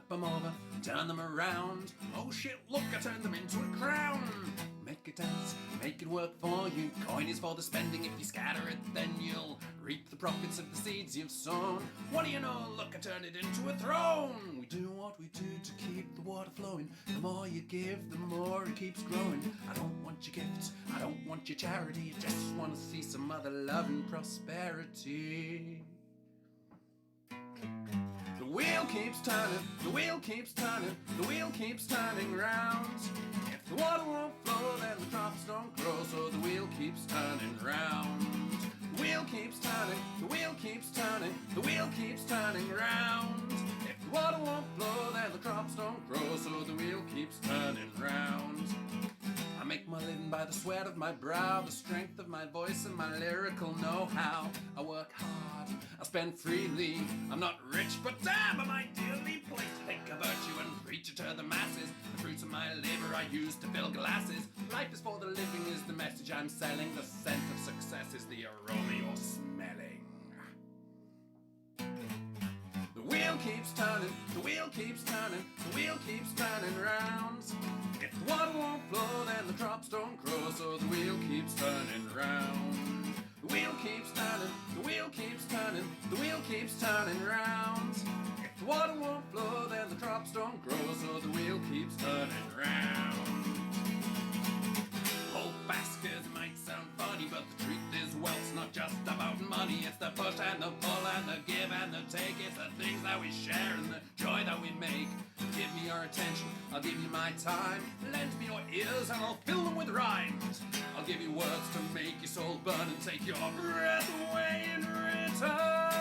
them over, turn them around. Oh shit, look, I turned them into a crown. Make it dance, make it work for you. Coin is for the spending, if you scatter it then you'll reap the profits of the seeds you've sown. What do you know, look, I turned it into a throne. We do what we do to keep the water flowing. The more you give, the more it keeps growing. I don't want your gifts, I don't want your charity. I just want to see some other love and prosperity. The wheel keeps turning, the wheel keeps turning, the wheel keeps turning round. If the water won't flow, then the crops don't grow, so the wheel keeps turning round. The wheel keeps turning, the wheel keeps turning, the wheel keeps turning round. If the water won't flow, then the crops don't grow, so the wheel keeps turning round. I make my living by the sweat of my brow, the strength of my voice and my lyrical know-how. I work hard, I spend freely. I'm not rich, but damn, am I dearly placed to think of virtue and preach it to the masses. The fruits of my labor I use to fill glasses. Life is for the living is the message I'm selling. The scent of success is the aroma you're smelling. The wheel keeps turning, the wheel keeps turning, the wheel keeps turning round. If the water won't flow, then the crops don't grow, so the wheel keeps turning round. The wheel keeps turning, the wheel keeps turning, the wheel keeps turning round. If the water won't flow, then the crops don't grow, so the wheel keeps turning round. Old baskets might sound funny, but the truth is wealth's not just about money. It's the push and the pull and the give and the take. It's the things that we share and the joy that we make. Give me your attention, I'll give you my time. Lend me your ears and I'll fill them with rhymes. I'll give you words to make your soul burn and take your breath away in return.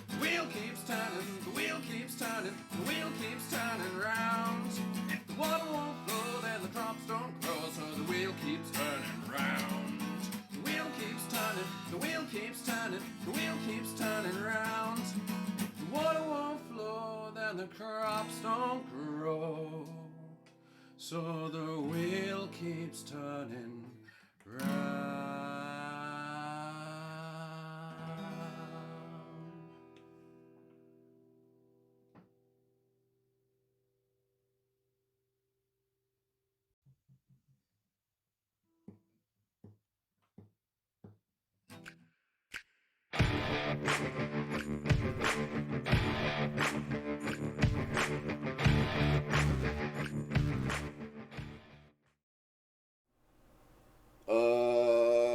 The wheel keeps turning, the wheel keeps turning, the wheel keeps turning round. If the water won't flow, then the crops don't grow, so the wheel keeps turning round. The wheel keeps turning, the wheel keeps turning, the wheel keeps turning round. If the water won't flow, then the crops don't grow, so the wheel keeps turning round.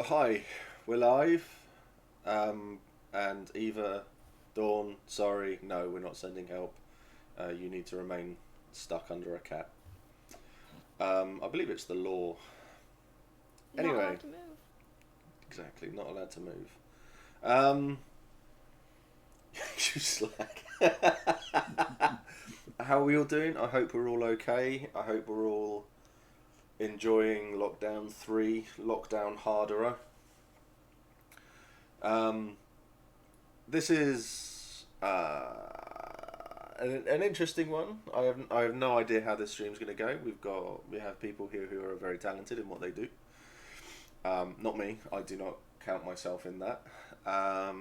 Hi, we're live, and Eva, Dawn, sorry, no, we're not sending help. You need to remain stuck under a cat. I believe it's the law. Anyway, not allowed to move. Exactly, not allowed to move. You slack. How are we all doing? I hope we're all okay. I hope we're all enjoying lockdown 3, lockdown harderer. This is an interesting one. I have no idea how this stream's going to go. We have people here who are very talented in what they do. Not me. I do not count myself in that. I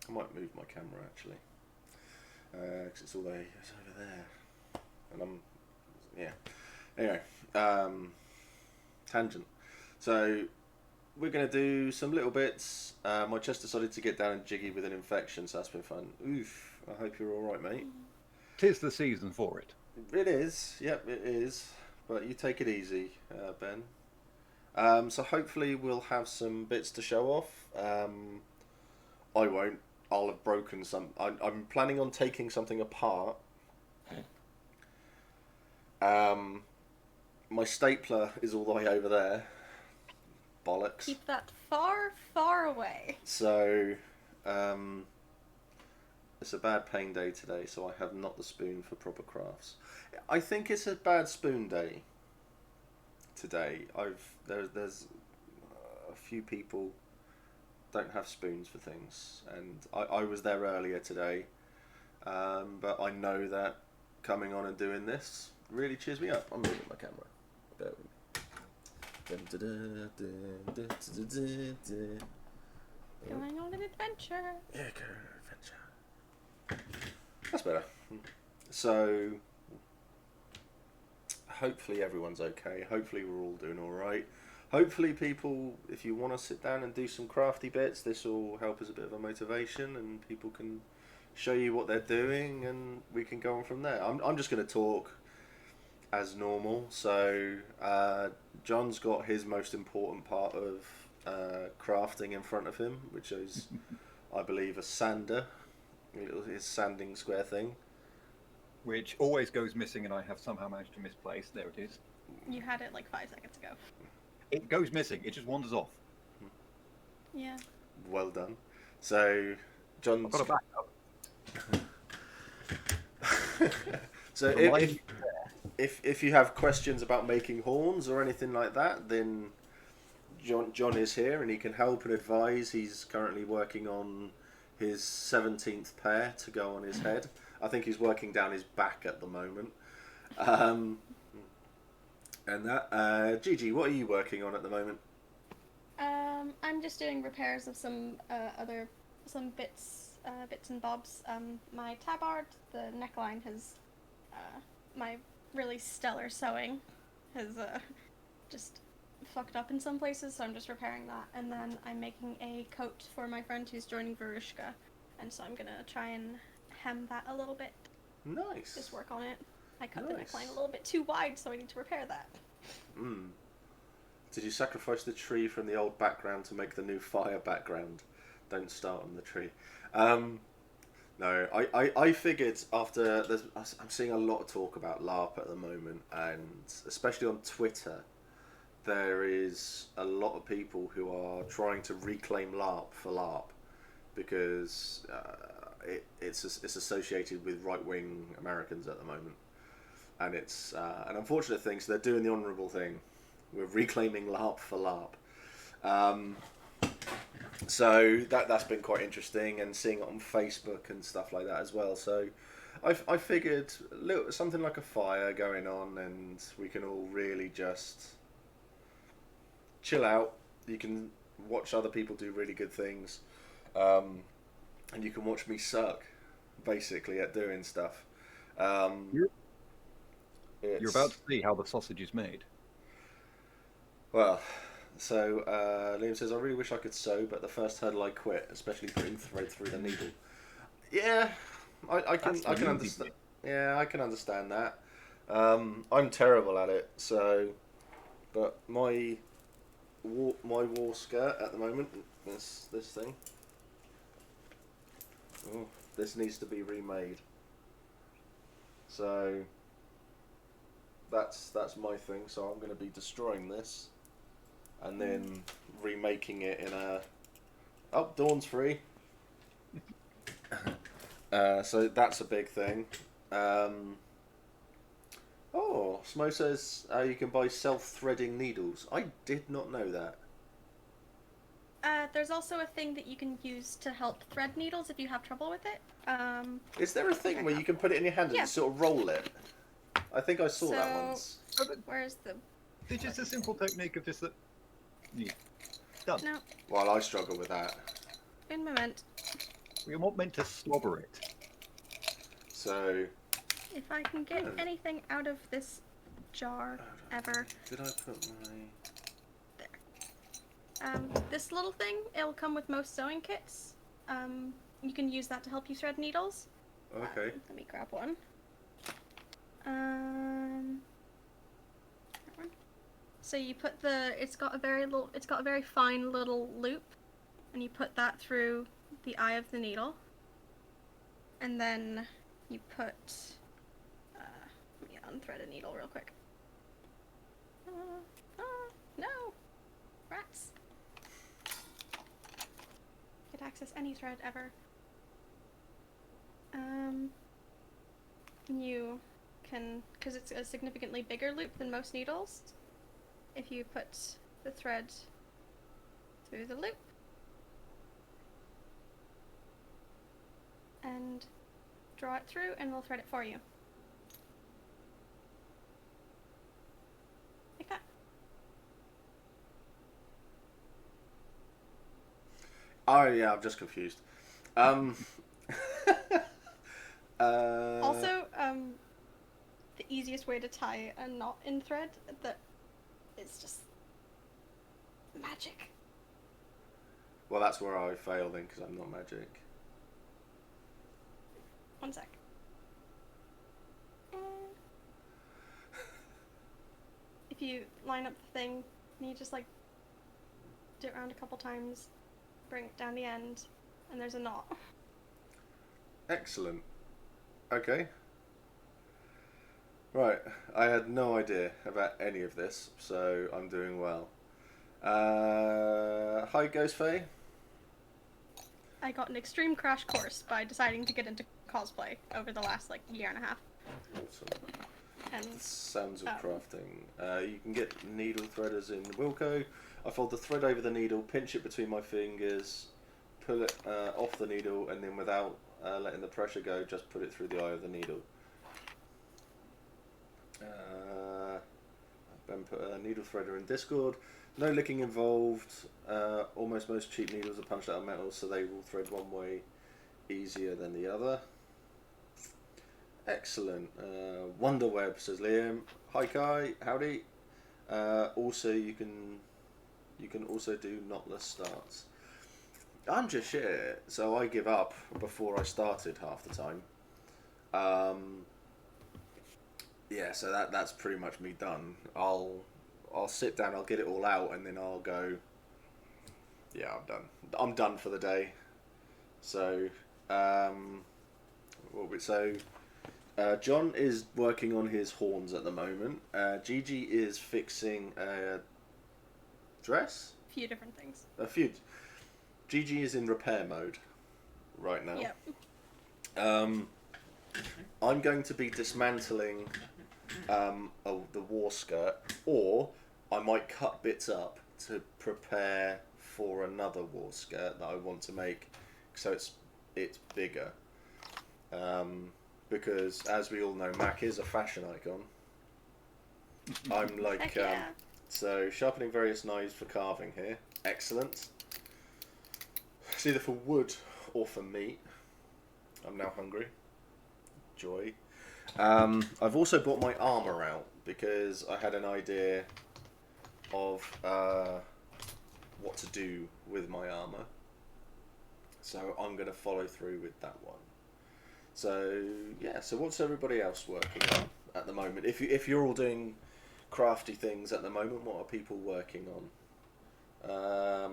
might move my camera actually, because it's over there, and Anyway, tangent. So we're going to do some little bits. My chest decided to get down and jiggy with an infection, so that's been fun. Oof, I hope you're alright, mate. 'Tis the season for it. It is, yep, it is. But you take it easy, Ben. So hopefully we'll have some bits to show off. I won't. I'll have broken some. I'm planning on taking something apart. My stapler is all the way over there. Bollocks. Keep that far, far away. So, it's a bad pain day today, so I have not the spoon for proper crafts. I think it's a bad spoon day today. There's a few people don't have spoons for things, and I was there earlier today, but I know that coming on and doing this really cheers me up. I'm moving my camera. Bear with me. Going on an adventure. Yeah, go on an adventure. That's better. So, hopefully everyone's okay. Hopefully we're all doing all right. Hopefully people, if you want to sit down and do some crafty bits, this will help as a bit of a motivation, and people can show you what they're doing, and we can go on from there. I'm just going to talk as normal. So John's got his most important part of crafting in front of him, which is, I believe, a sander, his sanding square thing. Which always goes missing, and I have somehow managed to misplace. There it is. You had it like 5 seconds ago. It goes missing. It just wanders off. Yeah. Well done. So John's I've got a backup. so if you have questions about making horns or anything like that, then John is here and he can help and advise. He's currently working on his 17th pair to go on his head. I think he's working down his back at the moment. And that, Gigi, what are you working on at the moment? I'm just doing repairs of some bits and bobs. My tabard, the neckline has, my really stellar sewing has just fucked up in some places, so I'm just repairing that. And then I'm making a coat for my friend who's joining Varushka, and so I'm gonna try and hem that a little bit. Nice. Just work on it. I cut Nice. the neckline a little bit too wide, so I need to repair that. Did you sacrifice the tree from the old background to make the new fire background? Don't start on the tree. No, I figured after I'm seeing a lot of talk about LARP at the moment, and especially on Twitter, there is a lot of people who are trying to reclaim LARP for LARP because it's associated with right-wing Americans at the moment, and it's an unfortunate thing. So they're doing the honourable thing. We're reclaiming LARP for LARP. So that's been quite interesting, and seeing it on Facebook and stuff like that as well. So I figured something like a fire going on, and we can all really just chill out. You can watch other people do really good things, and you can watch me suck, basically, at doing stuff. You're about to see how the sausage is made. Well, so Liam says, I really wish I could sew, but the first hurdle I quit, especially putting thread through the needle. Yeah, I can understand. Yeah, I can understand that. I'm terrible at it, so, but my war skirt at the moment, this thing. Oh, this needs to be remade. So that's my thing. So I'm going to be destroying this, and then remaking it in a. Oh, Dawn's free. So that's a big thing. Oh, Smo says you can buy self-threading needles. I did not know that. There's also a thing that you can use to help thread needles if you have trouble with it. Is there a thing where you can put it in your hand and Yeah. sort of roll it? I think I saw that once. Where's the... It's just a simple technique of just that. Yeah. Done. No, Well, I struggle with that. in moment. We're not meant to slobber it. So, If I can get anything out of this jar, ever. did I put my... This little thing, it'll come with most sewing kits. You can use that to help you thread needles. Okay. Let me grab one. That one. So you put it's got a very fine little loop, and you put that through the eye of the needle. And then you put, let me unthread a needle real quick. No! Rats! Could access any thread ever. You can, because it's a significantly bigger loop than most needles, if you put the thread through the loop and draw it through, and we'll thread it for you. Like that. Oh yeah, I'm just confused. Uh, Also, the easiest way to tie a knot in thread that is just magic. well, that's where I fail then, because I'm not magic. One sec. If you line up the thing, and you just like do it around a couple times, bring it down the end, and there's a knot. Excellent. Okay. Right, I had no idea about any of this, so I'm doing well. Hi, Ghost Faye. I got an extreme crash course by deciding to get into cosplay over the last like year and a half. Awesome. And Sounds of crafting. You can get needle threaders in Wilco. I fold the thread over the needle, pinch it between my fingers, pull it off the needle, and then without letting the pressure go, just put it through the eye of the needle. Then put a needle threader in Discord. No licking involved. Almost most cheap needles are punched out of metal, so they will thread one way easier than the other. Excellent. Wonderweb, says Liam. Hi Kai, howdy. Also, you can also do knotless starts. I'm just shit, so I give up before I started half the time. Yeah, so that's pretty much me done. I'll sit down, I'll get it all out, and then I'll go. Yeah, I'm done. I'm done for the day. So, John is working on his horns at the moment. Gigi is fixing a dress. a few different things. A few. Gigi is in repair mode right now. Yep. I'm going to be dismantling the war skirt, or I might cut bits up to prepare for another war skirt that I want to make, so it's bigger. Because as we all know, Mac is a fashion icon. I'm like Heck yeah. So sharpening various knives for carving here. Excellent. It's either for wood or for meat. I'm now hungry. Joy. I've also brought my armour out because I had an idea of what to do with my armour. So I'm going to follow through with that one. So yeah, so what's everybody else working on at the moment? If you're all doing crafty things at the moment, what are people working on? I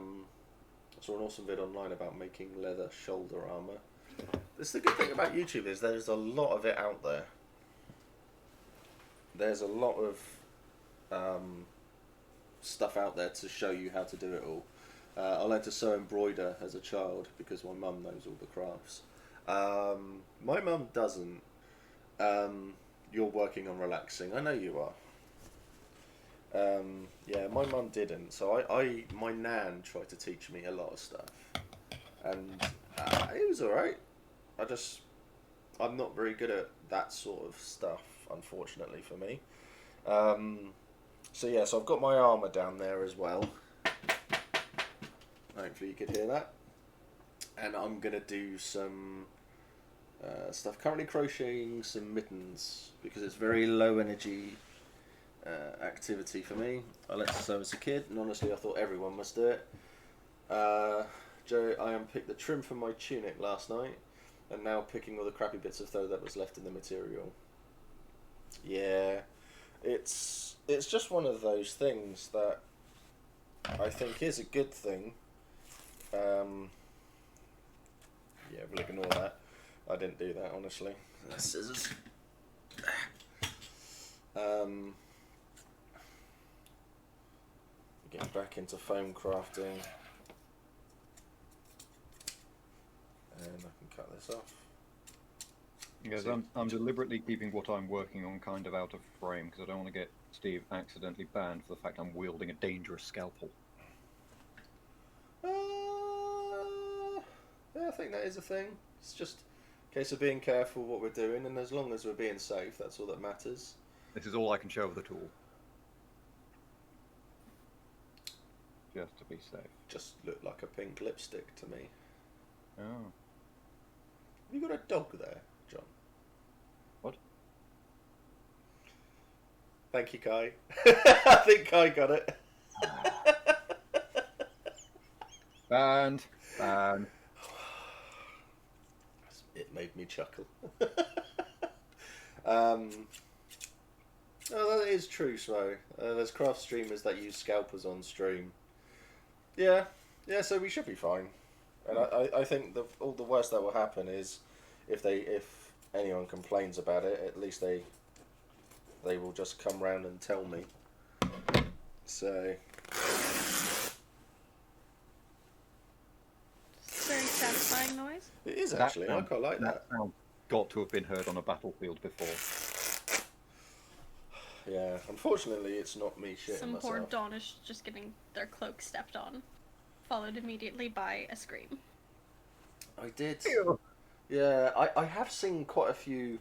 saw an awesome vid online about making leather shoulder armour. That's the good thing about YouTube, is there's a lot of it out there. There's a lot of stuff out there to show you how to do it all. I learned to sew embroider as a child because my mum knows all the crafts. My mum doesn't. You're working on relaxing. I know you are. Yeah, my mum didn't. So my nan tried to teach me a lot of stuff, and it was alright. I'm not very good at that sort of stuff, unfortunately for me. So yeah, so I've got my armour down there as well. Hopefully you could hear that. And I'm going to do some stuff. Currently crocheting some mittens because it's very low energy activity for me. I learnt to sew as a kid, and honestly I thought everyone must do it. Joe, I unpicked the trim from my tunic last night, and now picking all the crappy bits of thread that was left in the material. Yeah, it's just one of those things that I think is a good thing. Yeah, we'll ignore that. I didn't do that, honestly. Scissors. Getting back into foam crafting. And I can cut this off. Yes, I'm deliberately keeping what I'm working on kind of out of frame because I don't want to get Steve accidentally banned for the fact I'm wielding a dangerous scalpel. Yeah, I think that is a thing. It's just a case of being careful what we're doing, and as long as we're being safe, that's all that matters. This is all I can show of the tool. just to be safe. Just looked like a pink lipstick to me. Oh. You got a dog there, John? What? Thank you, Kai. I think Kai got it. Banned. It made me chuckle. Oh, that is true, Smo. There's craft streamers that use scalpers on stream. Yeah, so we should be fine. And I think all the worst that will happen is if anyone complains about it, at least they will just come round and tell me. So It's a very satisfying noise. it is actually. I quite like that. That sound got to have been heard on a battlefield before. Yeah, unfortunately, it's not me shitting Some myself. poor Daunish just getting their cloak stepped on, followed immediately by a scream. I did. Ew. Yeah, I have seen quite a few.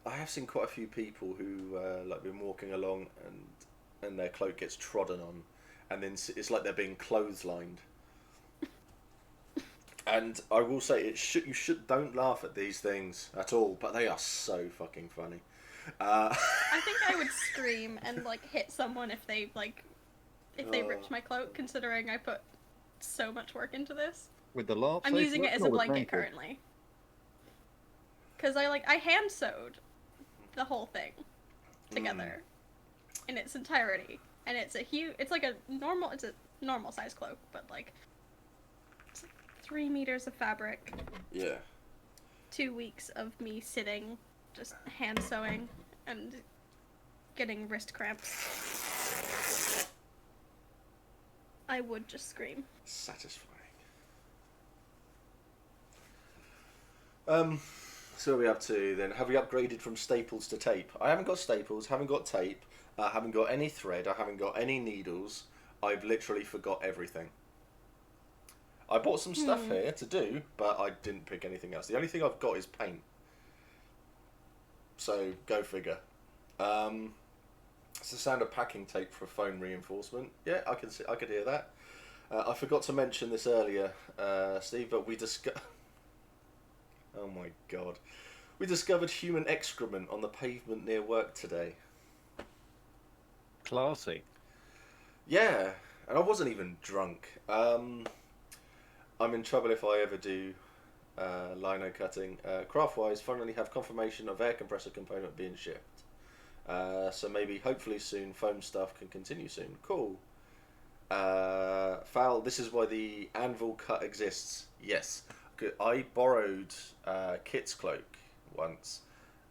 I have seen quite a few people who like been walking along and their cloak gets trodden on, and then it's like they're being clotheslined. And I will say you don't laugh at these things at all, but they are so fucking funny. I think I would scream and like hit someone if they ripped my cloak, considering I put so much work into this. With the Larp, I'm using it as a blanket currently. Cause I hand sewed the whole thing together in its entirety, and it's a normal size cloak, but it's like 3 meters of fabric. Yeah. 2 weeks of me sitting, just hand sewing and getting wrist cramps. I would just scream. Satisfying. So what are we up to then? Have we upgraded from staples to tape? I haven't got staples, haven't got tape, haven't got any thread, I haven't got any needles. I've literally forgot everything. I bought some stuff here to do, but I didn't pick anything else. The only thing I've got is paint. So, go figure. It's the sound of packing tape for foam reinforcement. Yeah, I could hear that. I forgot to mention this earlier, Steve, but we discussed... Oh my god. We discovered human excrement on the pavement near work today. Classy. Yeah, and I wasn't even drunk. I'm in trouble if I ever do lino cutting. Craftwise finally have confirmation of air compressor component being shipped. So maybe, hopefully soon, foam stuff can continue soon. Cool. Foul, this is why the anvil cut exists. Yes. I borrowed Kit's cloak once,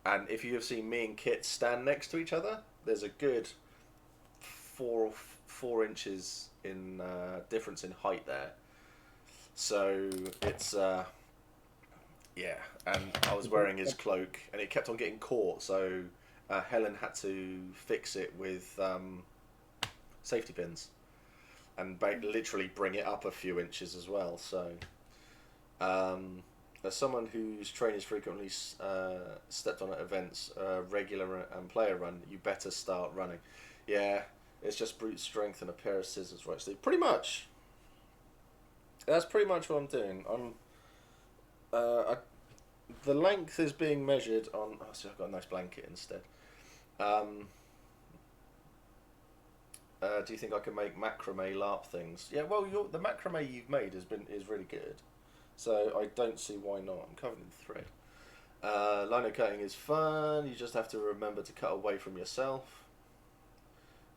and if you have seen me and Kit stand next to each other, there's a good four inches in difference in height there. So it's yeah, and I was wearing his cloak, and it kept on getting caught. So Helen had to fix it with safety pins, and literally bring it up a few inches as well. So. As someone whose trainers frequently stepped on at events, regular and player run, you better start running. Yeah, it's just brute strength and a pair of scissors, right, Steve? Pretty much. That's pretty much what I'm doing. The length is being measured on... Oh, see, I've got a nice blanket instead. Do you think I can make macrame LARP things? Yeah, well, the macrame you've made is really good. So I don't see why not. I'm covered in thread. Lino cutting is fun. You just have to remember to cut away from yourself.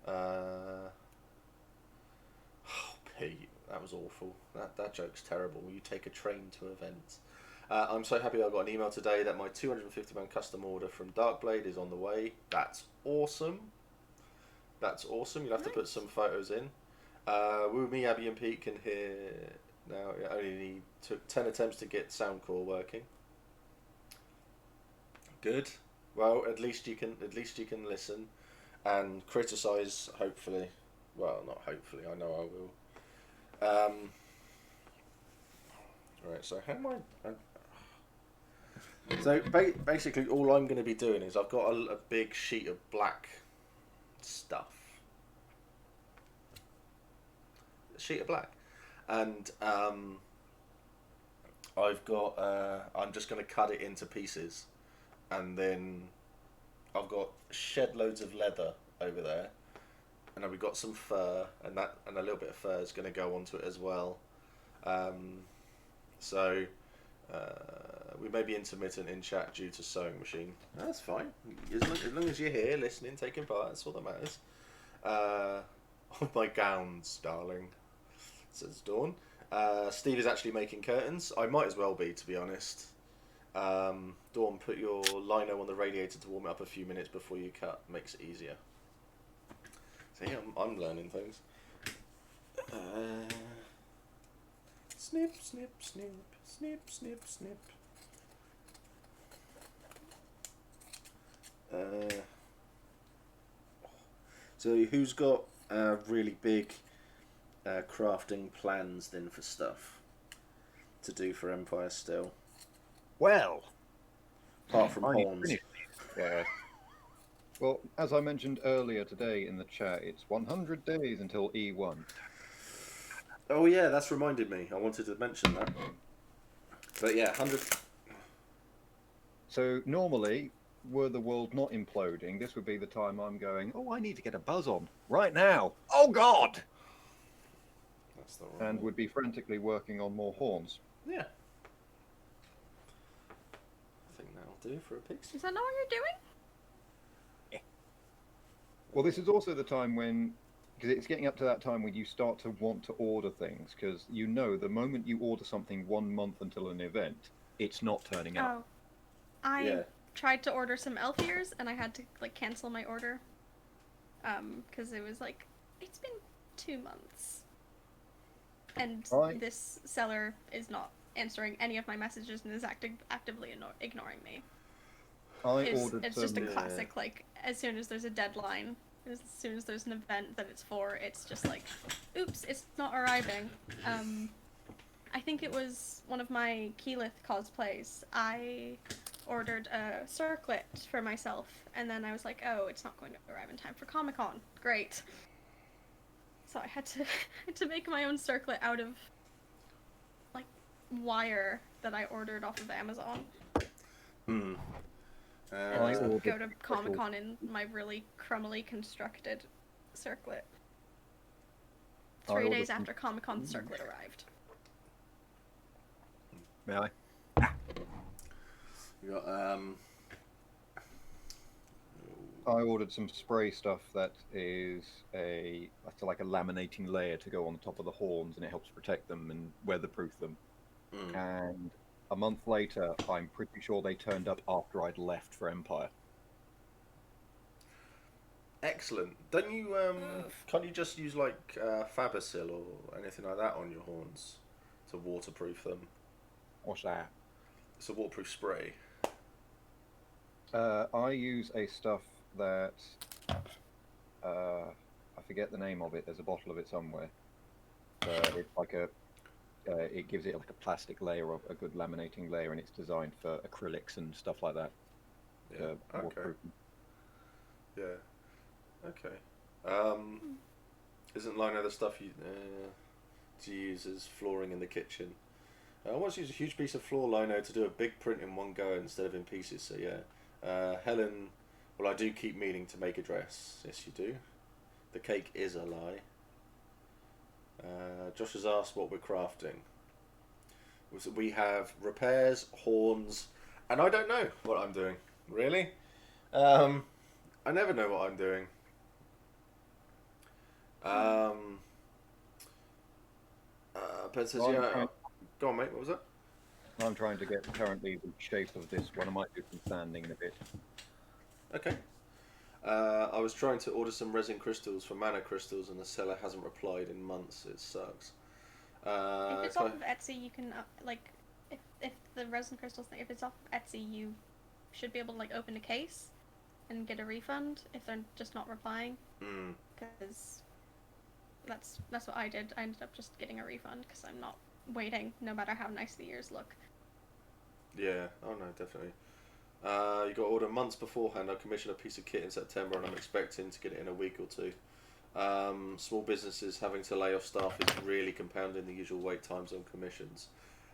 Oh, Pete, that was awful. That joke's terrible. You take a train to events. I'm so happy I got an email today that my 250-man custom order from Darkblade is on the way. That's awesome. That's awesome. You'll have to put some photos in. Woo me, Abby and Pete can hear... Now it only took 10 attempts to get Soundcore working. Good. Well, at least you can listen and criticise. Hopefully, well, not hopefully. I know I will. Right. So how am I? So basically, all I'm going to be doing is I've got a big sheet of black stuff. sheet of black, and I've got. I'm just going to cut it into pieces, and then I've got shed loads of leather over there, and then we've got some fur, and a little bit of fur is going to go onto it as well. So we may be intermittent in chat due to sewing machine. That's fine. As long as you're here, listening, taking part, that's all that matters. Oh, my gowns, darling, says Dawn. Steve is actually making curtains. I might as well be, to be honest. Dawn, put your lino on the radiator to warm it up a few minutes before you cut. Makes it easier. So yeah, I'm learning things. Snip, snip, snip, snip, snip, snip. So who's got really big crafting plans then for stuff to do for Empire still? Well, Apart from I need to horns. finish. Yeah. Well, as I mentioned earlier today in the chat, it's 100 days until E1. Oh yeah, that's reminded me. I wanted to mention that. But yeah, 100... So normally, were the world not imploding, this would be the time I'm going, oh, I need to get a buzz on right now. Oh, God! That's the wrong And one. would be frantically working on more horns. Yeah. I think that'll do for a pixie. Is that not what you're doing? Well, this is also the time when, because it's getting up to that time when you start to want to order things, because you know the moment you order something 1 month until an event, it's not turning up. Oh. I Yeah. tried to order some elf ears and I had to like cancel my order. Because it was like, it's been 2 months. And this seller is not answering any of my messages and is actively ignoring me. It's just a classic, like, as soon as there's a deadline, as soon as there's an event that it's for, it's just like, oops, it's not arriving. I think it was one of my Keyleth cosplays. I ordered a circlet for myself, and then I was like, oh, it's not going to arrive in time for Comic-Con. Great. So I had to make my own circlet out of, like, wire that I ordered off of Amazon. Hmm. I And ordered go to Comic-Con in my really crummily constructed circlet. 3 days after Comic-Con, the circlet arrived. May I? We got I ordered some spray stuff that is like a laminating layer to go on the top of the horns, and it helps protect them and weatherproof them. And a month later, I'm pretty sure they turned up after I'd left for Empire. excellent. Don't you can't you just use like Fabersil or anything like that on your horns to waterproof them? What's that? It's a waterproof spray. I use a stuff that I forget the name of it. There's a bottle of it somewhere. It's like it gives it like a plastic layer of a good laminating layer, and it's designed for acrylics and stuff like that. Yeah. Okay. Waterproofing. Yeah. Okay. Isn't lino the stuff you to use as flooring in the kitchen? I once used a huge piece of floor lino to do a big print in one go instead of in pieces. So yeah. Helen, well, I do keep meaning to make a dress. Yes, you do. The cake is a lie. Josh has asked what we're crafting. We have repairs, horns, and I don't know what I'm doing. Really? I never know what I'm doing. Ben says, yeah. Go on, mate. What was that? I'm trying to get currently the shape of this one. I might do some sanding in a bit. Okay. I was trying to order some resin crystals for mana crystals, and the seller hasn't replied in months. It sucks. If it's off of Etsy, you can like, if the resin crystals thing, if it's off of Etsy, you should be able to like open a case and get a refund if they're just not replying. Because that's what I did. I ended up just getting a refund because I'm not waiting, no matter how nice the ears look. Yeah. Oh no, definitely. You got to order months beforehand. I commissioned a piece of kit in September, and I'm expecting to get it in a week or two. Small businesses having to lay off staff is really compounding the usual wait times on commissions.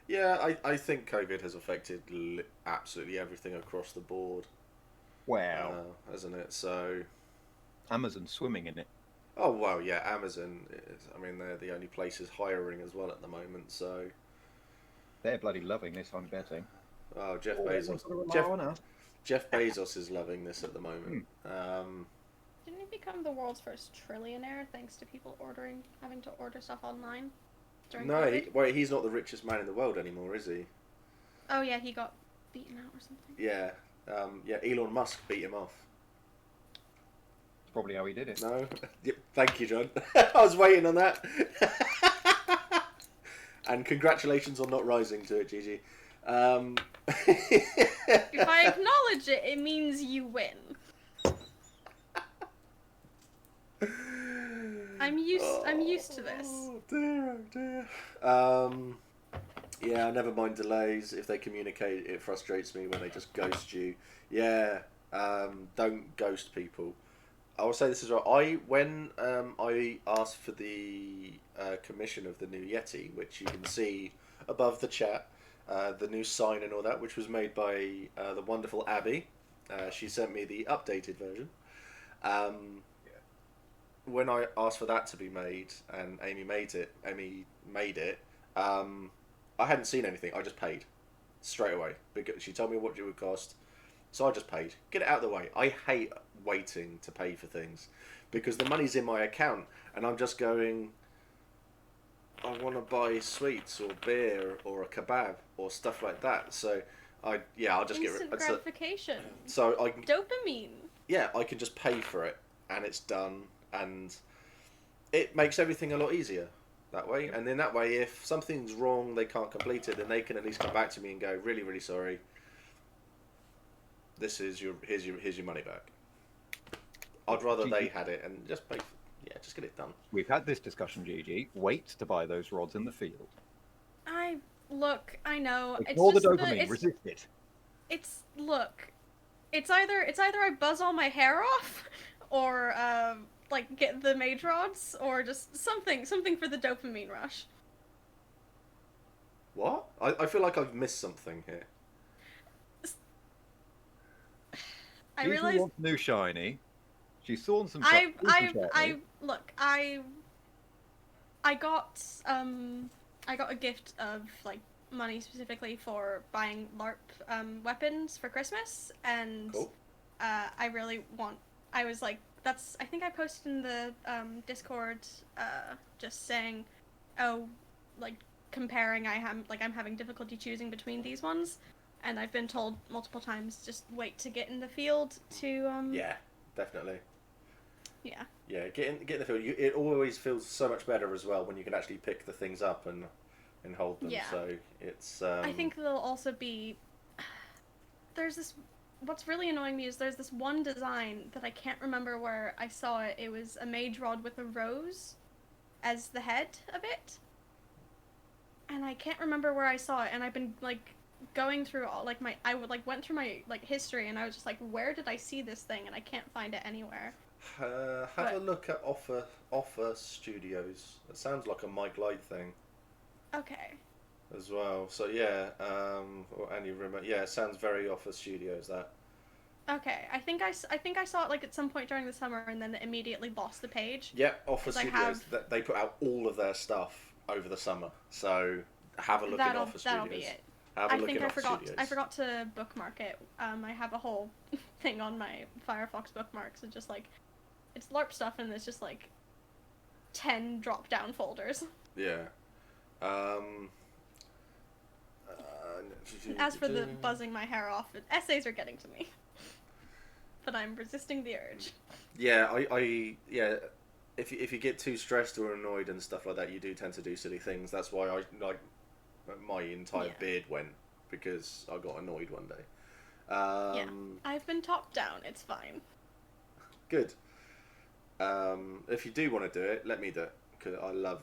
Yeah, I think COVID has affected absolutely everything across the board, Wow. hasn't it? So, Amazon's swimming in it. oh well, yeah, Amazon is, I mean, they're the only places hiring as well at the moment. So, They're bloody loving this, I'm betting. oh, Everyone's gonna rely on us. Jeff Bezos is loving this at the moment. Didn't he become the world's first trillionaire thanks to people having to order stuff online during No, COVID? he's not the richest man in the world anymore, is he? Oh yeah, he got beaten out or something. Yeah, yeah. Elon Musk beat him off. That's probably how he did it. No, yep, thank you, John. I was waiting on that. And congratulations on not rising to it, Gigi. If I acknowledge it, it means you win. I'm used to this. Oh dear, yeah, never mind delays. If they communicate, it frustrates me when they just ghost you. Yeah, don't ghost people. I will say this as well. When I asked for the commission of the new Yeti, which you can see above the chat, the new sign and all that, which was made by the wonderful Abby. She sent me the updated version. When I asked for that to be made, and Amy made it, I hadn't seen anything. I just paid straight away because she told me what it would cost, so I just paid. Get it out of the way. I hate waiting to pay for things because the money's in my account, and I'm just going, I want to buy sweets or beer or a kebab or stuff like that. So I'll just Instant get rid. gratification. So I can, Dopamine. yeah, I can just pay for it and it's done, and it makes everything a lot easier that way. And then that way, if something's wrong, they can't complete it, then they can at least come back to me and go, really, really sorry. Here's your money back. I'd rather they had it and just pay. Just get it done. We've had this discussion, Gigi. Wait to buy those rods in the field. I know. Ignore the it's just dopamine. Resist it. It's either I buzz all my hair off, or get the mage rods, or just something for the dopamine rush. What? I feel like I've missed something here. I Gigi realize wants new shiny. She's sawn some. I got a gift of money specifically for buying LARP weapons for Christmas, and Cool. I really want. I was like, I think I posted in the Discord just saying, comparing. I'm having difficulty choosing between these ones, and I've been told multiple times just wait to get in the field to Yeah, definitely. Yeah. Yeah, get in the field. It always feels so much better as well when you can actually pick the things up and hold them. Yeah. So it's. I think there'll also be. There's this. What's really annoying me is there's this one design that I can't remember where I saw it. It was a mage rod with a rose as the head of it, and I can't remember where I saw it. And I've been going through all I went through my history, and I was just like, where did I see this thing? And I can't find it anywhere. Have a look at Offer Studios. It sounds like a Mike Light thing. Okay. As well. So yeah, or any remote. Yeah, it sounds very Offer Studios that. Okay, I think I saw it at some point during the summer, and then immediately lost the page. Yeah, Offer Studios. They put out all of their stuff over the summer. So have a look at Offer Studios. That'll be it. I forgot to bookmark it. I have a whole thing on my Firefox bookmarks. It's just it's LARP stuff, and there's just 10 drop-down folders. Yeah. As for the buzzing my hair off, essays are getting to me. But I'm resisting the urge. Yeah, I if you get too stressed or annoyed and stuff like that, you do tend to do silly things. That's why my entire beard went, because I got annoyed one day. Yeah, I've been topped down. It's fine. Good. If you do want to do it, let me do it, because I love.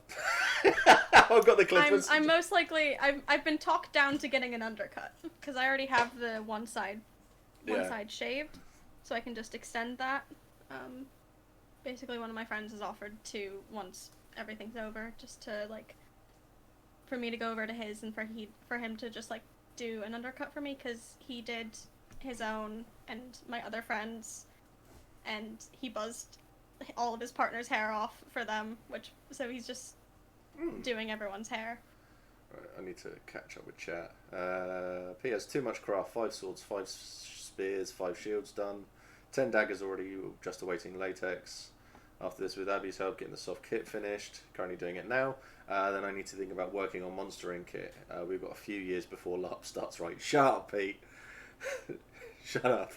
I've got the clippers. I'm most likely. I've been talked down to getting an undercut because I already have the one side shaved, so I can just extend that. basically one of my friends has offered to, once everything's over, just to like, for me to go over to his and for him to just like do an undercut for me, because he did his own and my other friends, and he buzzed all of his partner's hair off for them, so he's just doing everyone's hair. Right, I need to catch up with chat. P.S. Too much craft. 5 swords, 5 spears, 5 shields done. 10 daggers already, just awaiting latex. After this, with Abby's help, getting the soft kit finished. Currently doing it now. Then I need to think about working on monstering kit. We've got a few years before Larp starts, right? Shut up, Pete. Shut up.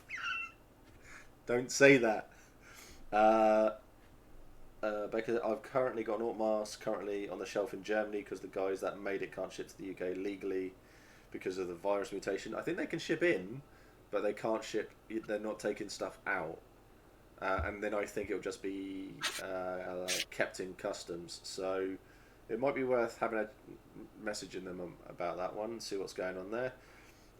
Don't say that. Becca, I've currently got an Orc mask currently on the shelf in Germany because the guys that made it can't ship to the UK legally because of the virus mutation. I think they can ship in, but they can't ship. They're not taking stuff out, and then I think it'll just be kept in customs. So it might be worth having a messaging them about that one, see what's going on there.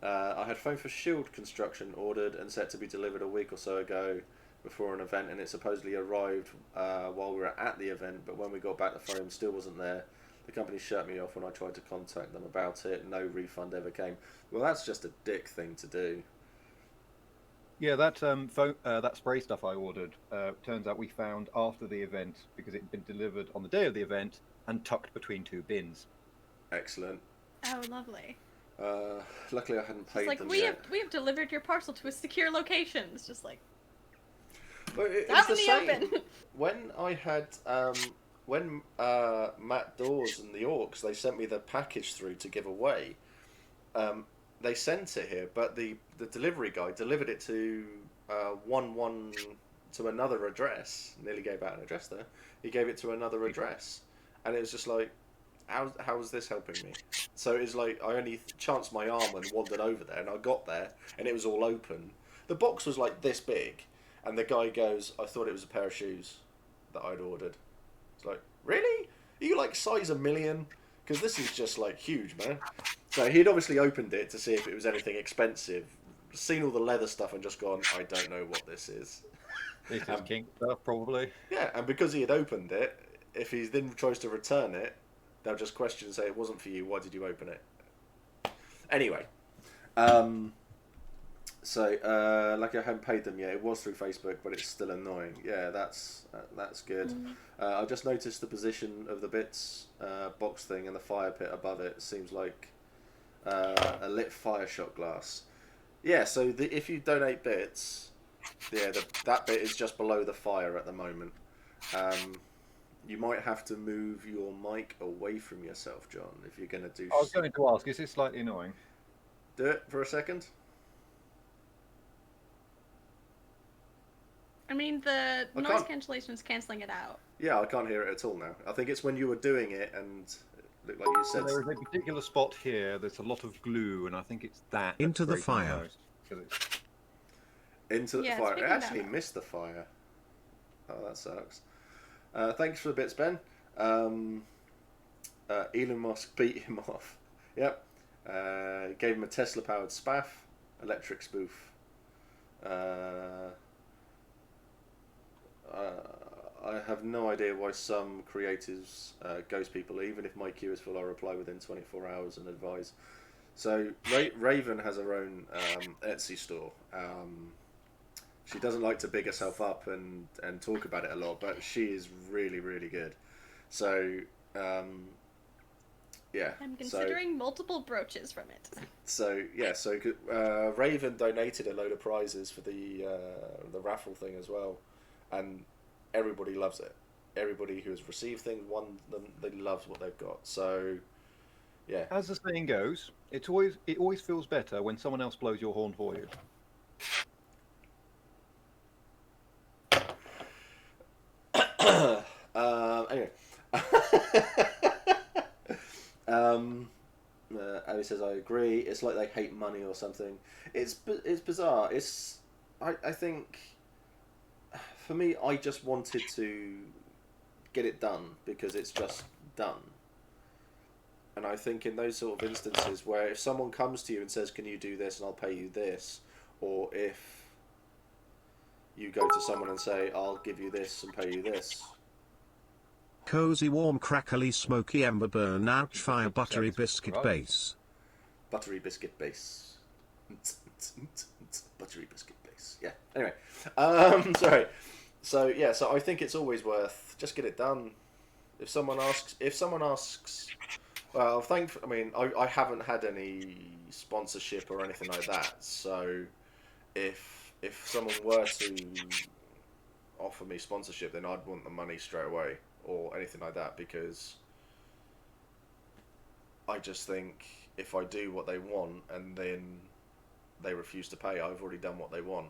I had foam for shield construction ordered and set to be delivered a week or so ago before an event, and it supposedly arrived while we were at the event, but when we got back the foam still wasn't there. The company shut me off when I tried to contact them about it. No refund ever came. Well, that's just a dick thing to do. Yeah, that spray stuff I ordered, turns out we found after the event because it had been delivered on the day of the event and tucked between 2 bins. Excellent. Oh, lovely. Luckily I hadn't paid It's like, them we yet. have delivered your parcel to a secure location. It's just like, But it's out the in the same. open. When I had when Matt Dawes and the Orcs, they sent me the package through to give away. They sent it here, but the delivery guy delivered it to to another address. Nearly gave out an address there. He gave it to another address, and it was just like, how is this helping me? So it's like I only chanced my arm and wandered over there, and I got there, and it was all open. The box was like this big, and the guy goes, "I thought it was a pair of shoes that I'd ordered." It's like, really? Are you like size 1,000,000? Because this is just like huge, man. So he'd obviously opened it to see if it was anything expensive, seen all the leather stuff, and just gone, "I don't know what this is." This is kink stuff, probably. Yeah, and because he had opened it, if he then tries to return it, they'll just question and say, "It wasn't for you. Why did you open it?" Anyway, so like I hadn't paid them yet. It was through Facebook, but it's still annoying. Yeah, that's good. I just noticed the position of the bits box thing and the fire pit above it seems like a lit fire shot glass. Yeah, so if you donate bits, yeah, that bit is just below the fire at the moment. You might have to move your mic away from yourself, John, if you're going to do... I was going to ask, is this slightly annoying? Do it for a second. I mean, the noise cancellation is cancelling it out. Yeah, I can't hear it at all now. I think it's when you were doing it and it looked like you said... So there is a particular spot here, there's a lot of glue, and I think it's that... Into the fire. Into the fire. It actually missed the fire. Oh, that sucks. Thanks for the bits, Ben. Elon Musk beat him off. Yep. Gave him a Tesla-powered spaff, electric spoof. I have no idea why some creatives ghost people. Even if my queue is full, I'll reply within 24 hours and advise. So Raven has her own Etsy store. She doesn't like to big herself up and talk about it a lot, but she is really, really good. So, yeah. I'm considering multiple brooches from it. So, yeah, so Raven donated a load of prizes for the raffle thing as well, and everybody loves it. Everybody who has received things, they loves what they've got. So, yeah. As the saying goes, it always feels better when someone else blows your horn for you. Anyway, Abby says, "I agree. It's like they hate money or something. It's bizarre. I think for me, I just wanted to get it done because it's just done. And I think in those sort of instances where if someone comes to you and says, 'Can you do this and I'll pay you this,' or if you go to someone and say, I'll give you this and pay you this. Cozy, warm, crackly, smoky, ember burn, ouch, fire, buttery biscuit Right. base. Buttery biscuit base. Buttery biscuit base. Yeah. Anyway, sorry. So yeah, so I think it's always worth just get it done. If someone asks, well, I haven't had any sponsorship or anything like that. So if someone were to offer me sponsorship, then I'd want the money straight away or anything like that, because I just think if I do what they want and then they refuse to pay, I've already done what they want.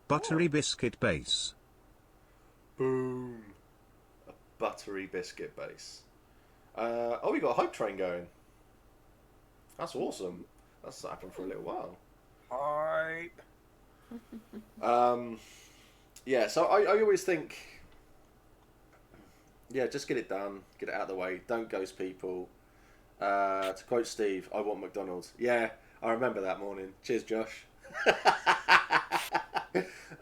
Buttery biscuit base. Boom. A buttery biscuit base. We got a hype train going. That's awesome. That's happened for a little while. Hype. Yeah, so I always think, yeah, just get it done, get it out of the way, don't ghost people. To quote Steve, I want McDonald's. Yeah, I remember that morning. Cheers, Josh.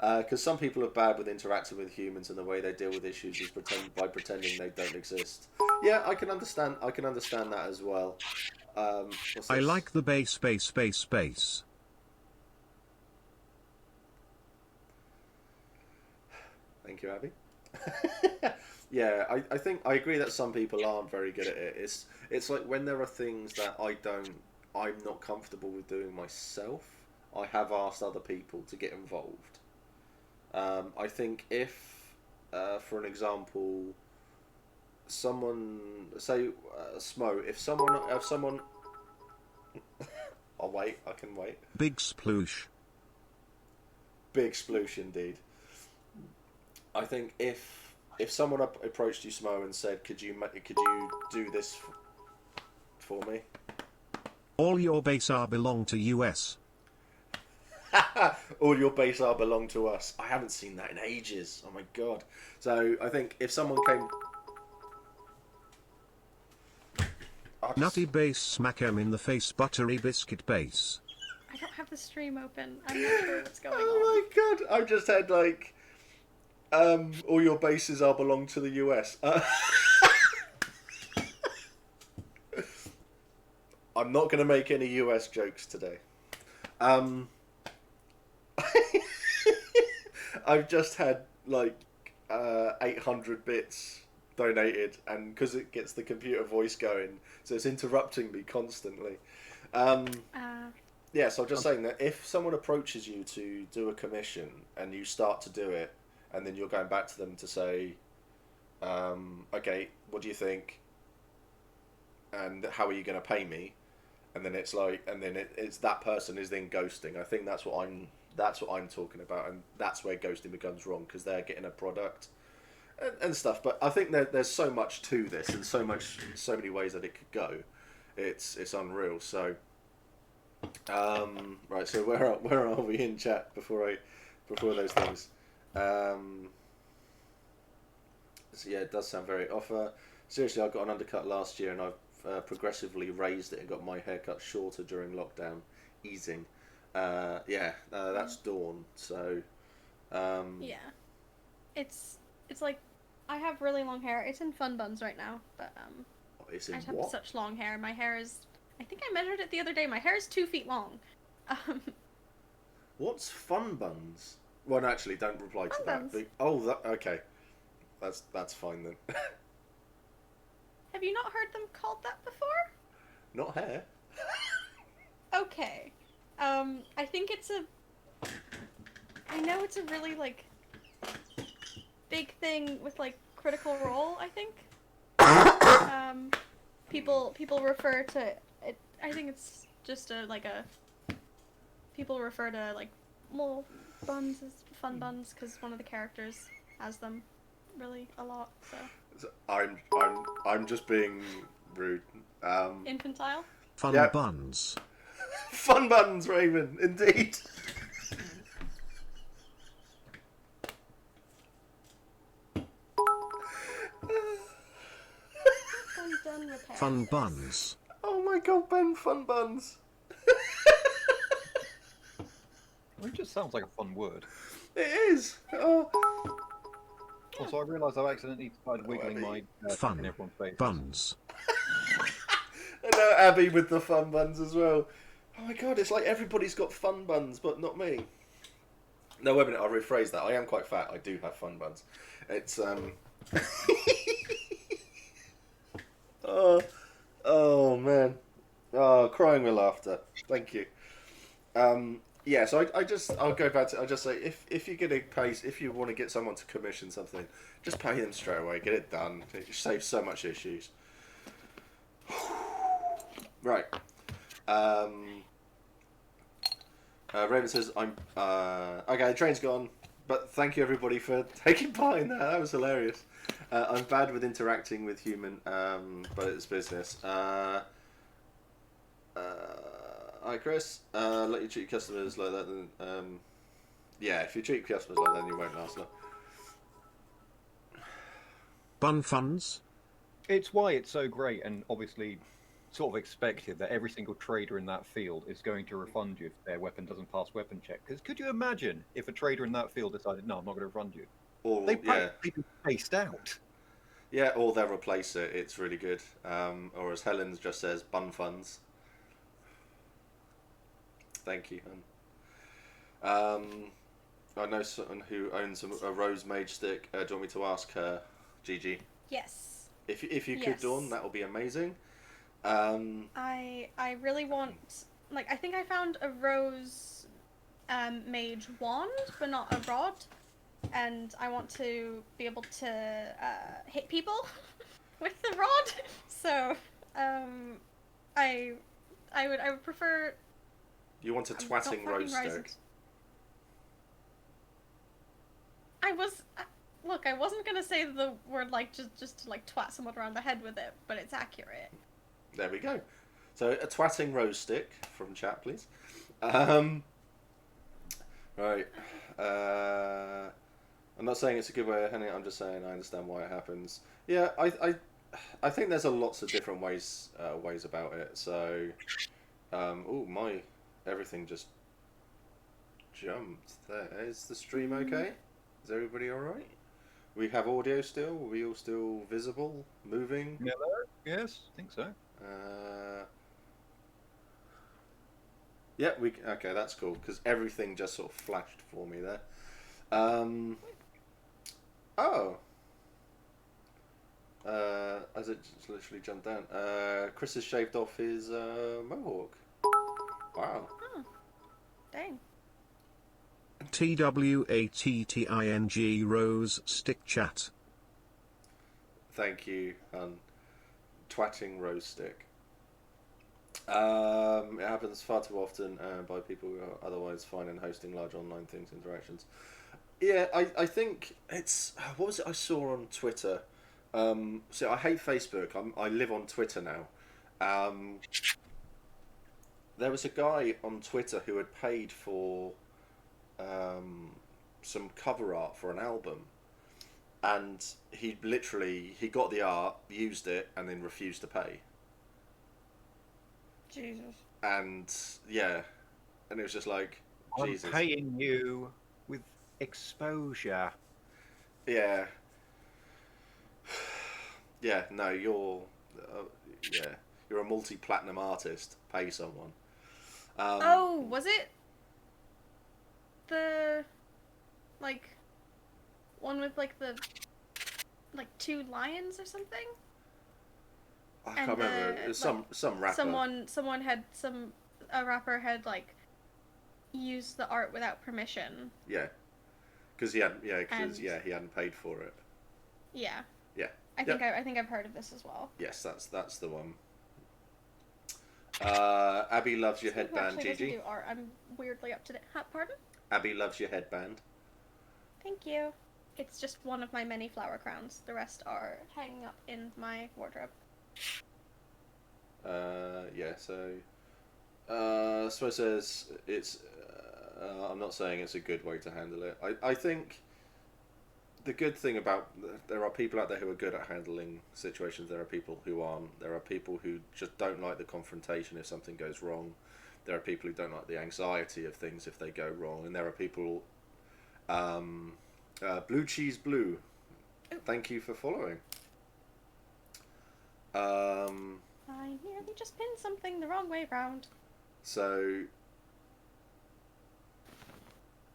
Because some people are bad with interacting with humans, and the way they deal with issues is by pretending they don't exist. Yeah, I can understand that as well. I like the base. Thank you, Abby. Yeah, I think I agree that some people aren't very good at it. It's like when there are things that I'm not comfortable with doing myself, I have asked other people to get involved. I think if, for an example, someone say Smo, if someone, I'll wait. I can wait. Big sploosh. Big sploosh indeed. I think if someone approached you, Smo, and said, "Could you do this for me?" All your base are belong to US. All your base are belong to us. I haven't seen that in ages. Oh my god. So I think if someone came, Nutty base, smack 'em in the face, buttery biscuit base. I don't have the stream open. I'm not sure what's going on. oh my god, I've just had like, all your bases are belong to the US. I'm not going to make any US jokes today. I've just had like 800 bits donated, and because it gets the computer voice going, so it's interrupting me constantly. Yeah, so I'm just saying that if someone approaches you to do a commission and you start to do it, and then you're going back to them to say, okay, what do you think? And how are you going to pay me? And then it's like, and then it's that person is then ghosting. I think that's what I'm talking about, and that's where ghosting becomes wrong, because they're getting a product and stuff. But I think there's so much to this, and so many ways that it could go. It's unreal. So, right. So where are we in chat before those things? So yeah, it does sound very offer. Seriously, I got an undercut last year, and I've progressively raised it and got my haircut shorter during lockdown, easing. That's Dawn. So, Yeah, it's like I have really long hair. It's in fun buns right now, but it's in I have what? such long hair. My hair is. I think I measured it the other day. My hair is 2 feet long. What's fun buns? Well, no, actually, don't reply to Fun that. buns. Okay, that's fine then. Have you not heard them called that before? Not hair. Okay. I think it's I know it's a really, like, big thing with, like, Critical Role, I think. People refer to it, I think it's just people refer to, like, mole buns as fun buns, because one of the characters has them really a lot, so. I'm just being rude. Infantile? Fun Yep. buns. Fun buns, Raven, indeed. I'm done repairing Fun this. buns. Oh my god, Ben, fun buns. It just sounds like a fun word. It is. Oh. Also, I realise I've accidentally started wiggling my dick in Fun everyone's faces. buns. And now Abby with the fun buns as well. Oh my god, it's like everybody's got fun buns, but not me. No, wait a minute, I'll rephrase that. I am quite fat. I do have fun buns. It's oh man. Oh, crying with laughter. Thank you. Yeah, so I'll go back to, I'll just say, if you're gonna pay, if you want to get someone to commission something, just pay them straight away, get it done. It saves so much issues. Right. Raven says, okay, the train's gone, but thank you everybody for taking part in that. That was hilarious. I'm bad with interacting with human, but it's business. Hi Chris, let you treat customers like that, then, yeah, if you treat customers like that, then you won't last long. Bun funds? It's why it's so great, and obviously sort of expected that every single trader in that field is going to refund you if their weapon doesn't pass weapon check. Because could you imagine if a trader in that field decided, no, I'm not going to refund you? Or, They'd yeah. be spaced out. Yeah, or they'll replace it. It's really good. Or as Helen just says, bun funds. Thank you, hun. I know someone who owns a Rose Mage stick. Do you want me to ask her, Gigi? Yes. If you could, Yes. Dawn, that would be amazing. I really want, like, I think I found a Rose Mage wand, but not a rod, and I want to be able to hit people with the rod. So, I would prefer. You want a Don't twatting fucking rose rise stick? it. Look, I wasn't gonna say the word like just to like twat someone around the head with it, but it's accurate. There we go. So a twatting rose stick from chat, please. Right. I'm not saying it's a good way of handling it. I'm just saying I understand why it happens. Yeah, I think there's lots of different ways about it. So, oh my, everything just jumped there. Is the stream okay? Is everybody all right? We have audio still. Are we all still visible, moving? Hello? Yes, I think so. Yeah, okay. That's cool because everything just sort of flashed for me there. Oh. As it just literally jumped down. Chris has shaved off his mohawk. Wow. Oh, dang. TWATTING Rose Stick Chat. Thank you, twatting rose stick. It happens far too often by people who are otherwise fine in hosting large online interactions. Yeah, I think it's... What was it I saw on Twitter? So I hate Facebook. I live on Twitter now. There was a guy on Twitter who had paid for some cover art for an album. And he got the art, used it, and then refused to pay. Jesus. And yeah, and it was just like, Jesus. I'm paying you with exposure. Yeah. Yeah, no, you're a multi-platinum artist. Pay someone. Oh, was it the like one with like the two lions or something? I can't remember. It was some rapper. A rapper had like used the art without permission. Yeah, because he hadn't paid for it. Yeah. Yeah. I think I've heard of this as well. Yes, that's the one. Abby loves your headband, Actually, Gigi. do art. I'm weirdly up to date. Pardon? Abby loves your headband. Thank you. It's just one of my many flower crowns. The rest are hanging up in my wardrobe. Yeah, so Smo says it's I'm not saying it's a good way to handle it. I think the good thing about there are people out there who are good at handling situations. There are people who aren't. There are people who just don't like the confrontation if something goes wrong. There are people who don't like the anxiety of things if they go wrong, and there are people. Blue Cheese Blue, thank you for following. I nearly just pinned something the wrong way round. So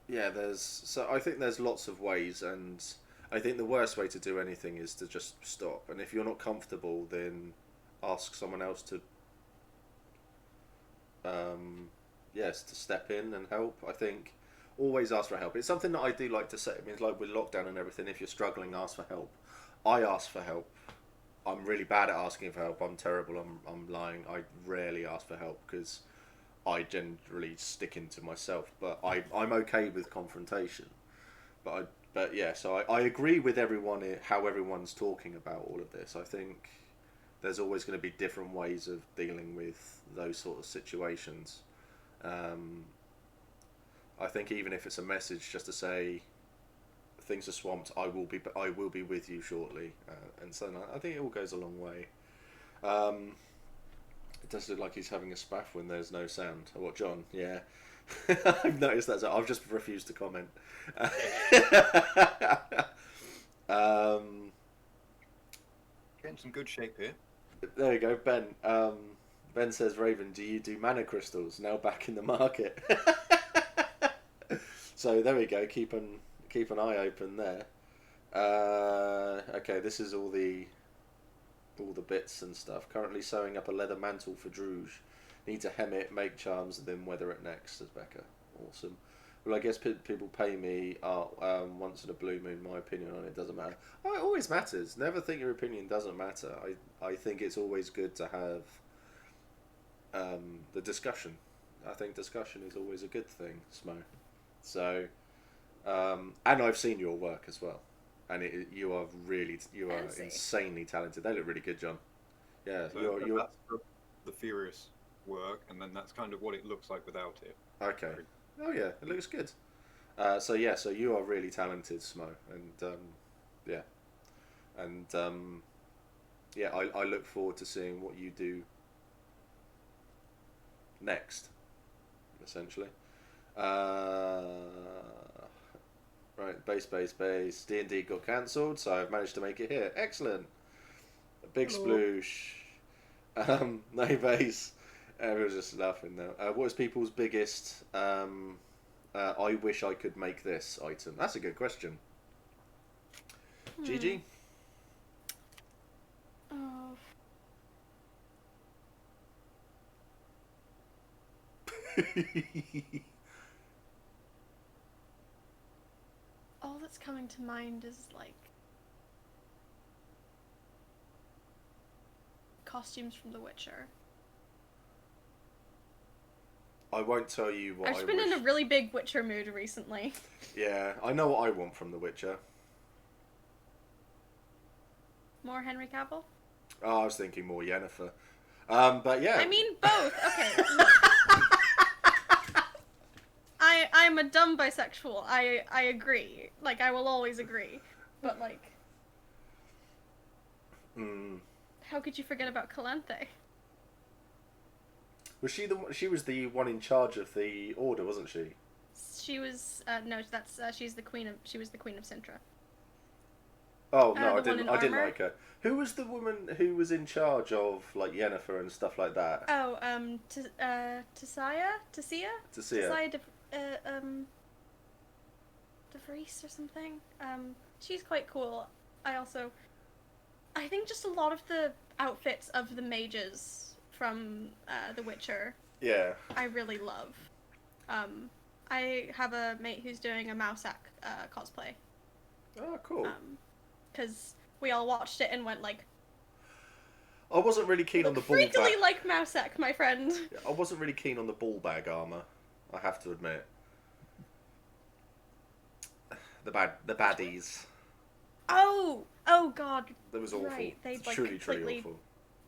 yeah, I think there's lots of ways, and I think the worst way to do anything is to just stop. And if you're not comfortable, then ask someone else to to step in and help. I think always ask for help. It's something that I do like to say. I mean, it's like with lockdown and everything, if you're struggling, ask for help. I ask for help. I'm really bad at asking for help. I'm terrible. I'm lying. I rarely ask for help because I generally stick into myself. But I'm okay with confrontation. But so I agree with everyone how everyone's talking about all of this. I think there's always going to be different ways of dealing with those sort of situations. I think even if it's a message just to say things are swamped, I will be with you shortly, and so on. I think it all goes a long way. It does look like he's having a spaff when there's no sound. What, John? Yeah. I've noticed that. I've just refused to comment. Getting some good shape here. There you go, Ben. Ben says, Raven, do you do mana crystals? Now back in the market. So there we go. Keep an eye open there. Okay, this is all the bits and stuff. Currently sewing up a leather mantle for Druge. Need to hem it, make charms, and then weather it next, says Becca. Awesome. Well, I guess people pay me once in a blue moon. My opinion on it doesn't matter. Oh, it always matters. Never think your opinion doesn't matter. I think it's always good to have the discussion. I think discussion is always a good thing, Smo. So, and I've seen your work as well, and you are insanely talented. They look really good, John. Yeah, So that's the Furious work, and then that's kind of what it looks like without it. Okay. Oh yeah, it looks good. So you are really talented, Smo, and I look forward to seeing what you do next. Essentially, right, base. D&D got cancelled, so I've managed to make it here. Excellent. A big sploosh. No base. Everyone's just laughing now. What is people's biggest I wish I could make this item? That's a good question. Gigi? Oh. All that's coming to mind is like costumes from The Witcher. I won't tell you what I've just been in a really big Witcher mood recently. Yeah, I know what I want from The Witcher. More Henry Cavill? Oh, I was thinking more Yennefer. But yeah. I mean both. Okay. I'm a dumb bisexual. I agree. Like, I will always agree. But like, how could you forget about Calanthe? Was she was the one in charge of the order, wasn't she? She was no, that's she was the queen of Sintra. Oh no, I didn't like her. Who was the woman who was in charge of like Yennefer and stuff like that? Oh, Tessia de Vries or something. She's quite cool. I think just a lot of the outfits of the mages from The Witcher. Yeah. I really love. I have a mate who's doing a Mousak cosplay. Oh, cool. Because we all watched it and went like, I wasn't really keen on the ball bag. freakily like Mousak, my friend. I wasn't really keen on the ball bag armor. I have to admit. The baddies. Oh god. That was awful. Right, they like truly completely awful.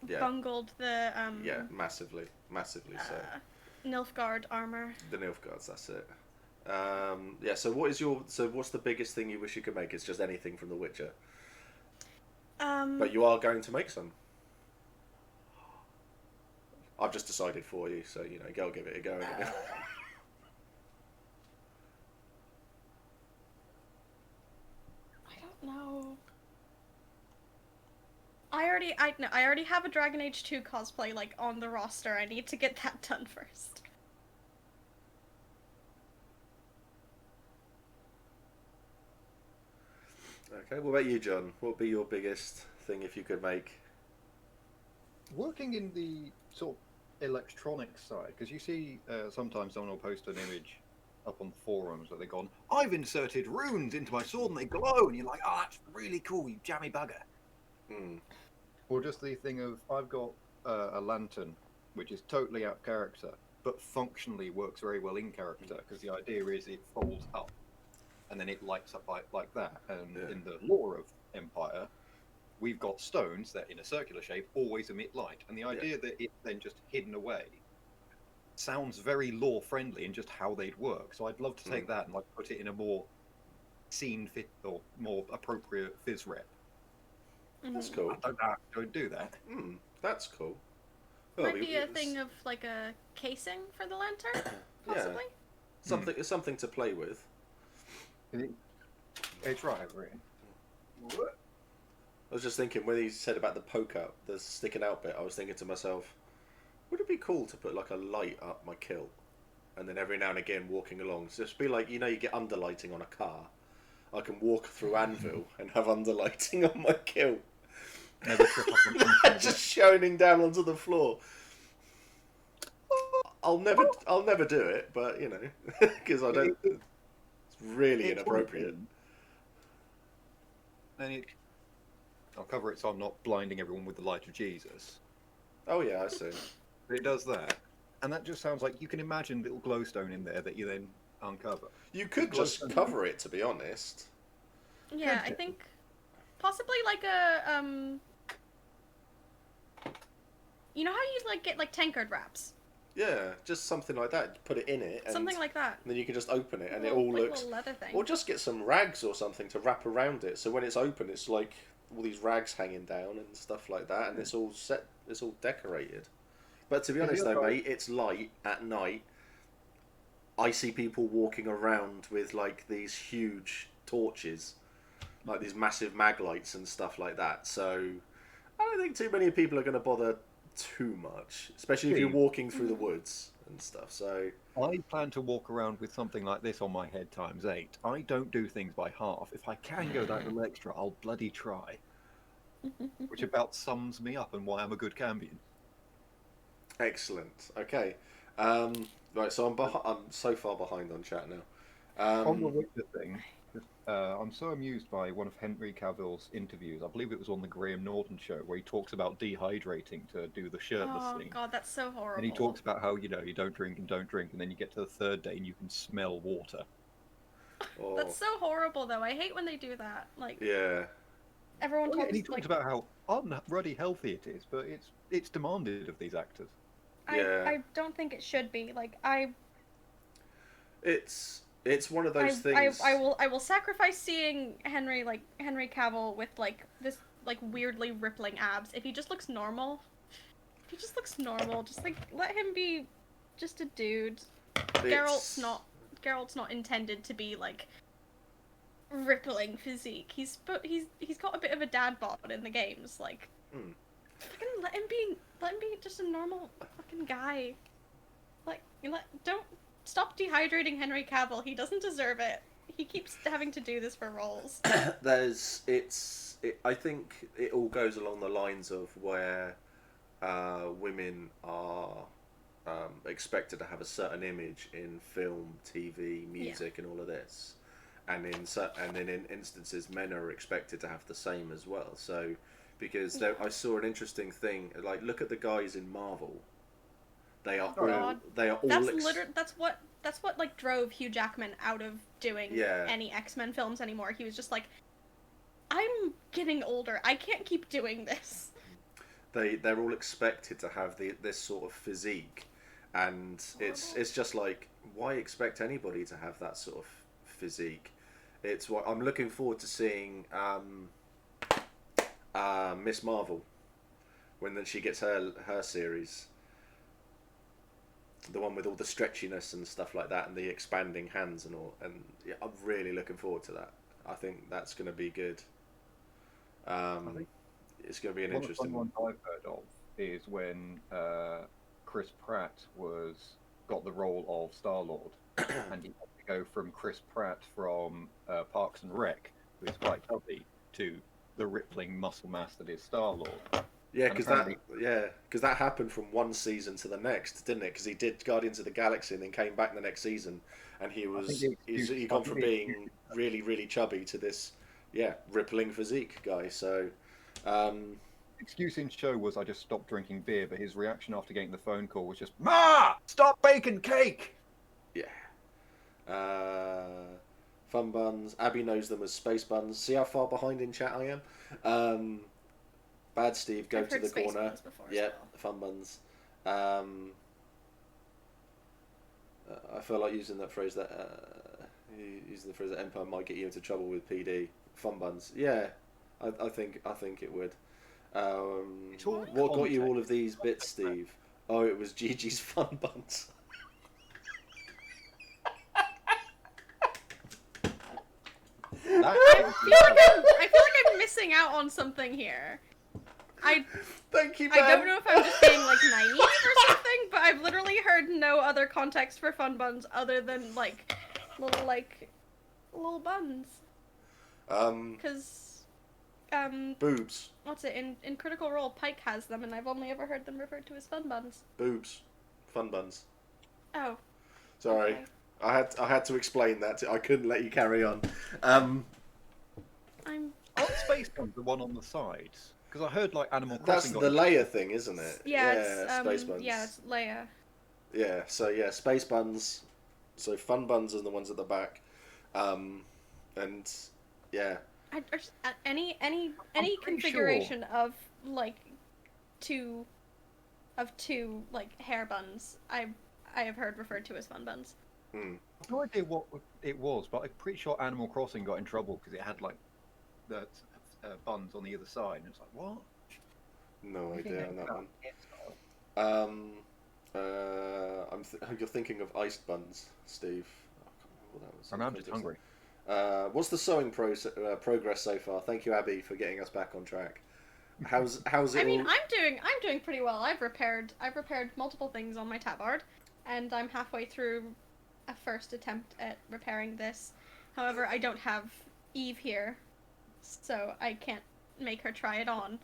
Yeah. bungled the Yeah, massively so. Nilfgaard armor. The Nilfgaards, that's it. So what's the biggest thing you wish you could make? It's just anything from The Witcher. But you are going to make some. I've just decided for you, so go give it a go. I don't know. I already have a Dragon Age 2 cosplay like on the roster. I need to get that done first. Okay, what about you, John? What would be your biggest thing if you could make? Working in the sort of electronics side, because you see sometimes someone will post an image up on the forums where they've gone, I've inserted runes into my sword and they glow, and you're like, oh, that's really cool, you jammy bugger. Hmm. Or just the thing of, I've got a lantern, which is totally out of character, but functionally works very well in character, because the idea is it folds up, and then it lights up like that. And in the lore of Empire, we've got stones that, in a circular shape, always emit light. And the idea that it's then just hidden away sounds very lore-friendly in just how they'd work. So I'd love to take that and like put it in a more scene-fit or more appropriate phys rep. That's cool. I don't know how to do that. That's cool. Might be a thing of like a casing for the lantern, possibly. Something to play with. It's right over here. What? I was just thinking when he said about the poke up, the sticking out bit. I was thinking to myself, would it be cool to put like a light up my kilt, and then every now and again walking along, so just be like, you get underlighting on a car. I can walk through Anvil and have underlighting on my kilt. Never trip up on Just shining down onto the floor. I'll never do it, but because I don't. It's really inappropriate. And I'll cover it so I'm not blinding everyone with the light of Jesus. Oh yeah, I see. But it does that, and that just sounds like you can imagine little glowstone in there that you then uncover. You could just cover it, to be honest. Yeah, I think possibly like a you know how you like get like tankard wraps? Yeah, just something like that. Put it in it. And something like that. And then you can just open it, and it Little- all like looks. little leather thing. Or just get some rags or something to wrap around it, so when it's open, it's like all these rags hanging down and stuff like that, and it's all set. It's all decorated. But to be honest, though, mate, it's light at night. I see people walking around with like these huge torches, like these massive mag lights and stuff like that. So I don't think too many people are going to bother too much, especially if you're walking through the woods and stuff. So I plan to walk around with something like this on my head ×8. I don't do things by half. If I can go that little extra, I'll bloody try. Which about sums me up and why I'm a good Cambion. excellent. Okay, right. So I'm so far behind on chat now. On the Witcher thing, I'm so amused by one of Henry Cavill's interviews. I believe it was on the Graham Norton show, where he talks about dehydrating to do the shirtless Oh thing. god, that's so horrible. And he talks about how, you don't drink, and then you get to the third day and you can smell water. Oh, That's so horrible, though. I hate when they do that. Like, yeah. everyone talks And he talks like, about how unruddy healthy it is, but it's demanded of these actors. I don't think it should be. Like, It's one of those things. I will sacrifice seeing Henry Cavill with like this like weirdly rippling abs if he just looks normal. If he just looks normal, just like let him be just a dude. Geralt's not intended to be like rippling physique. He's got a bit of a dad bod in the games. Like, fucking let him be just a normal fucking guy. Like, don't stop dehydrating Henry Cavill. He doesn't deserve it. He keeps having to do this for roles. I think it all goes along the lines of where women are expected to have a certain image in film, TV, music, and all of this, and then in instances, men are expected to have the same as well. So, because I saw an interesting thing, like look at the guys in Marvel. They are all. That's what like drove Hugh Jackman out of doing any X-Men films anymore. He was just like, I'm getting older. I can't keep doing this. They're all expected to have this sort of physique, and it's just like, why expect anybody to have that sort of physique? It's what I'm looking forward to seeing Miss Marvel when she gets her series. the one with all the stretchiness and stuff like that, and the expanding hands and all. And yeah, I'm really looking forward to that. I think that's going to be good. It's going to be an interesting one. One I've heard of is when Chris Pratt got the role of Star-Lord, and he had to go from Chris Pratt from Parks and Rec, who is quite chubby, to the rippling muscle mass that is Star-Lord. Yeah, because that happened from one season to the next, didn't it? Because he did Guardians of the Galaxy and then came back the next season, and he gone from being really, really chubby to this, rippling physique guy. So, excuse in show was I just stopped drinking beer, but his reaction after getting the phone call was just, "Ma, stop baking cake!" Yeah. Fun buns. Abby knows them as space buns. See how far behind in chat I am. Bad Steve, go to the corner. Yeah, fun buns. I feel like using that phrase that Empire might get you into trouble with PD. Fun buns. Yeah, I think it would. What got you all of these bits, Steve? Oh, it was Gigi's fun buns. I feel like I'm missing out on something here. Thank you, man. I don't know if I'm just being like naive or something, but I've literally heard no other context for fun buns other than like little buns. Because boobs. What's it in Critical Role? Pike has them, and I've only ever heard them referred to as fun buns. Boobs, fun buns. Oh. Sorry, okay. I had to explain that. I couldn't let you carry on. I'm. Aren't space buns the one on the sides? Because I heard like Animal That's Crossing. the Leia thing, isn't it? Yeah, space buns. Yeah, it's Leia. Yeah, so space buns. So fun buns are the ones at the back, and yeah. Any configuration of two like hair buns, I have heard referred to as fun buns. I've no idea what it was, but I'm pretty sure Animal Crossing got in trouble because it had like the buns on the other side, and it's like, what? No idea on that one. You're thinking of iced buns, Steve. I can't remember what that was. I'm just hungry. What's the sewing progress so far? Thank you, Abby, for getting us back on track. How's it? I mean, I'm doing pretty well. I've repaired multiple things on my tabard, and I'm halfway through a first attempt at repairing this. However, I don't have Eve here, so I can't make her try it on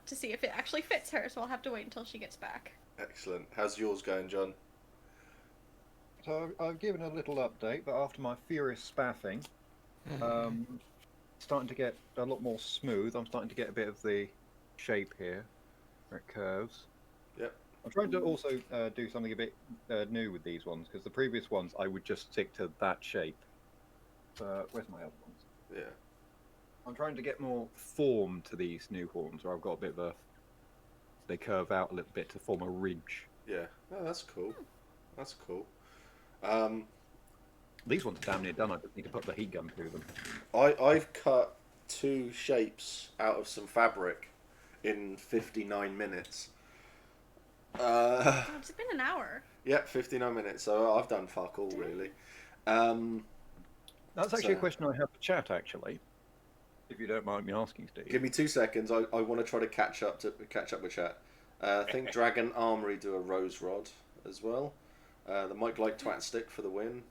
to see if it actually fits her. So I'll have to wait until she gets back. Excellent. How's yours going, John? So I've given a little update, but after my furious spaffing, starting to get a lot more smooth. I'm starting to get a bit of the shape here, where it curves. Yep. I'm trying to also do something a bit new with these ones, because the previous ones I would just stick to that shape. Where's my other ones? Yeah. I'm trying to get more form to these new horns, where I've got a bit of they curve out a little bit to form a ridge. Yeah. Oh, that's cool. That's cool. These ones are damn near done. I just need to put the heat gun through them. I've cut 2 shapes out of some fabric in 59 minutes. God, it's been an hour. Yeah, 59 minutes. So I've done fuck all, really. That's actually a question I have for chat, actually. If you don't mind me asking, Steve. Give me 2 seconds. I want to try to catch up with chat. I think Dragon Armory do a rose rod as well. The Mike Like Twat Stick for the win.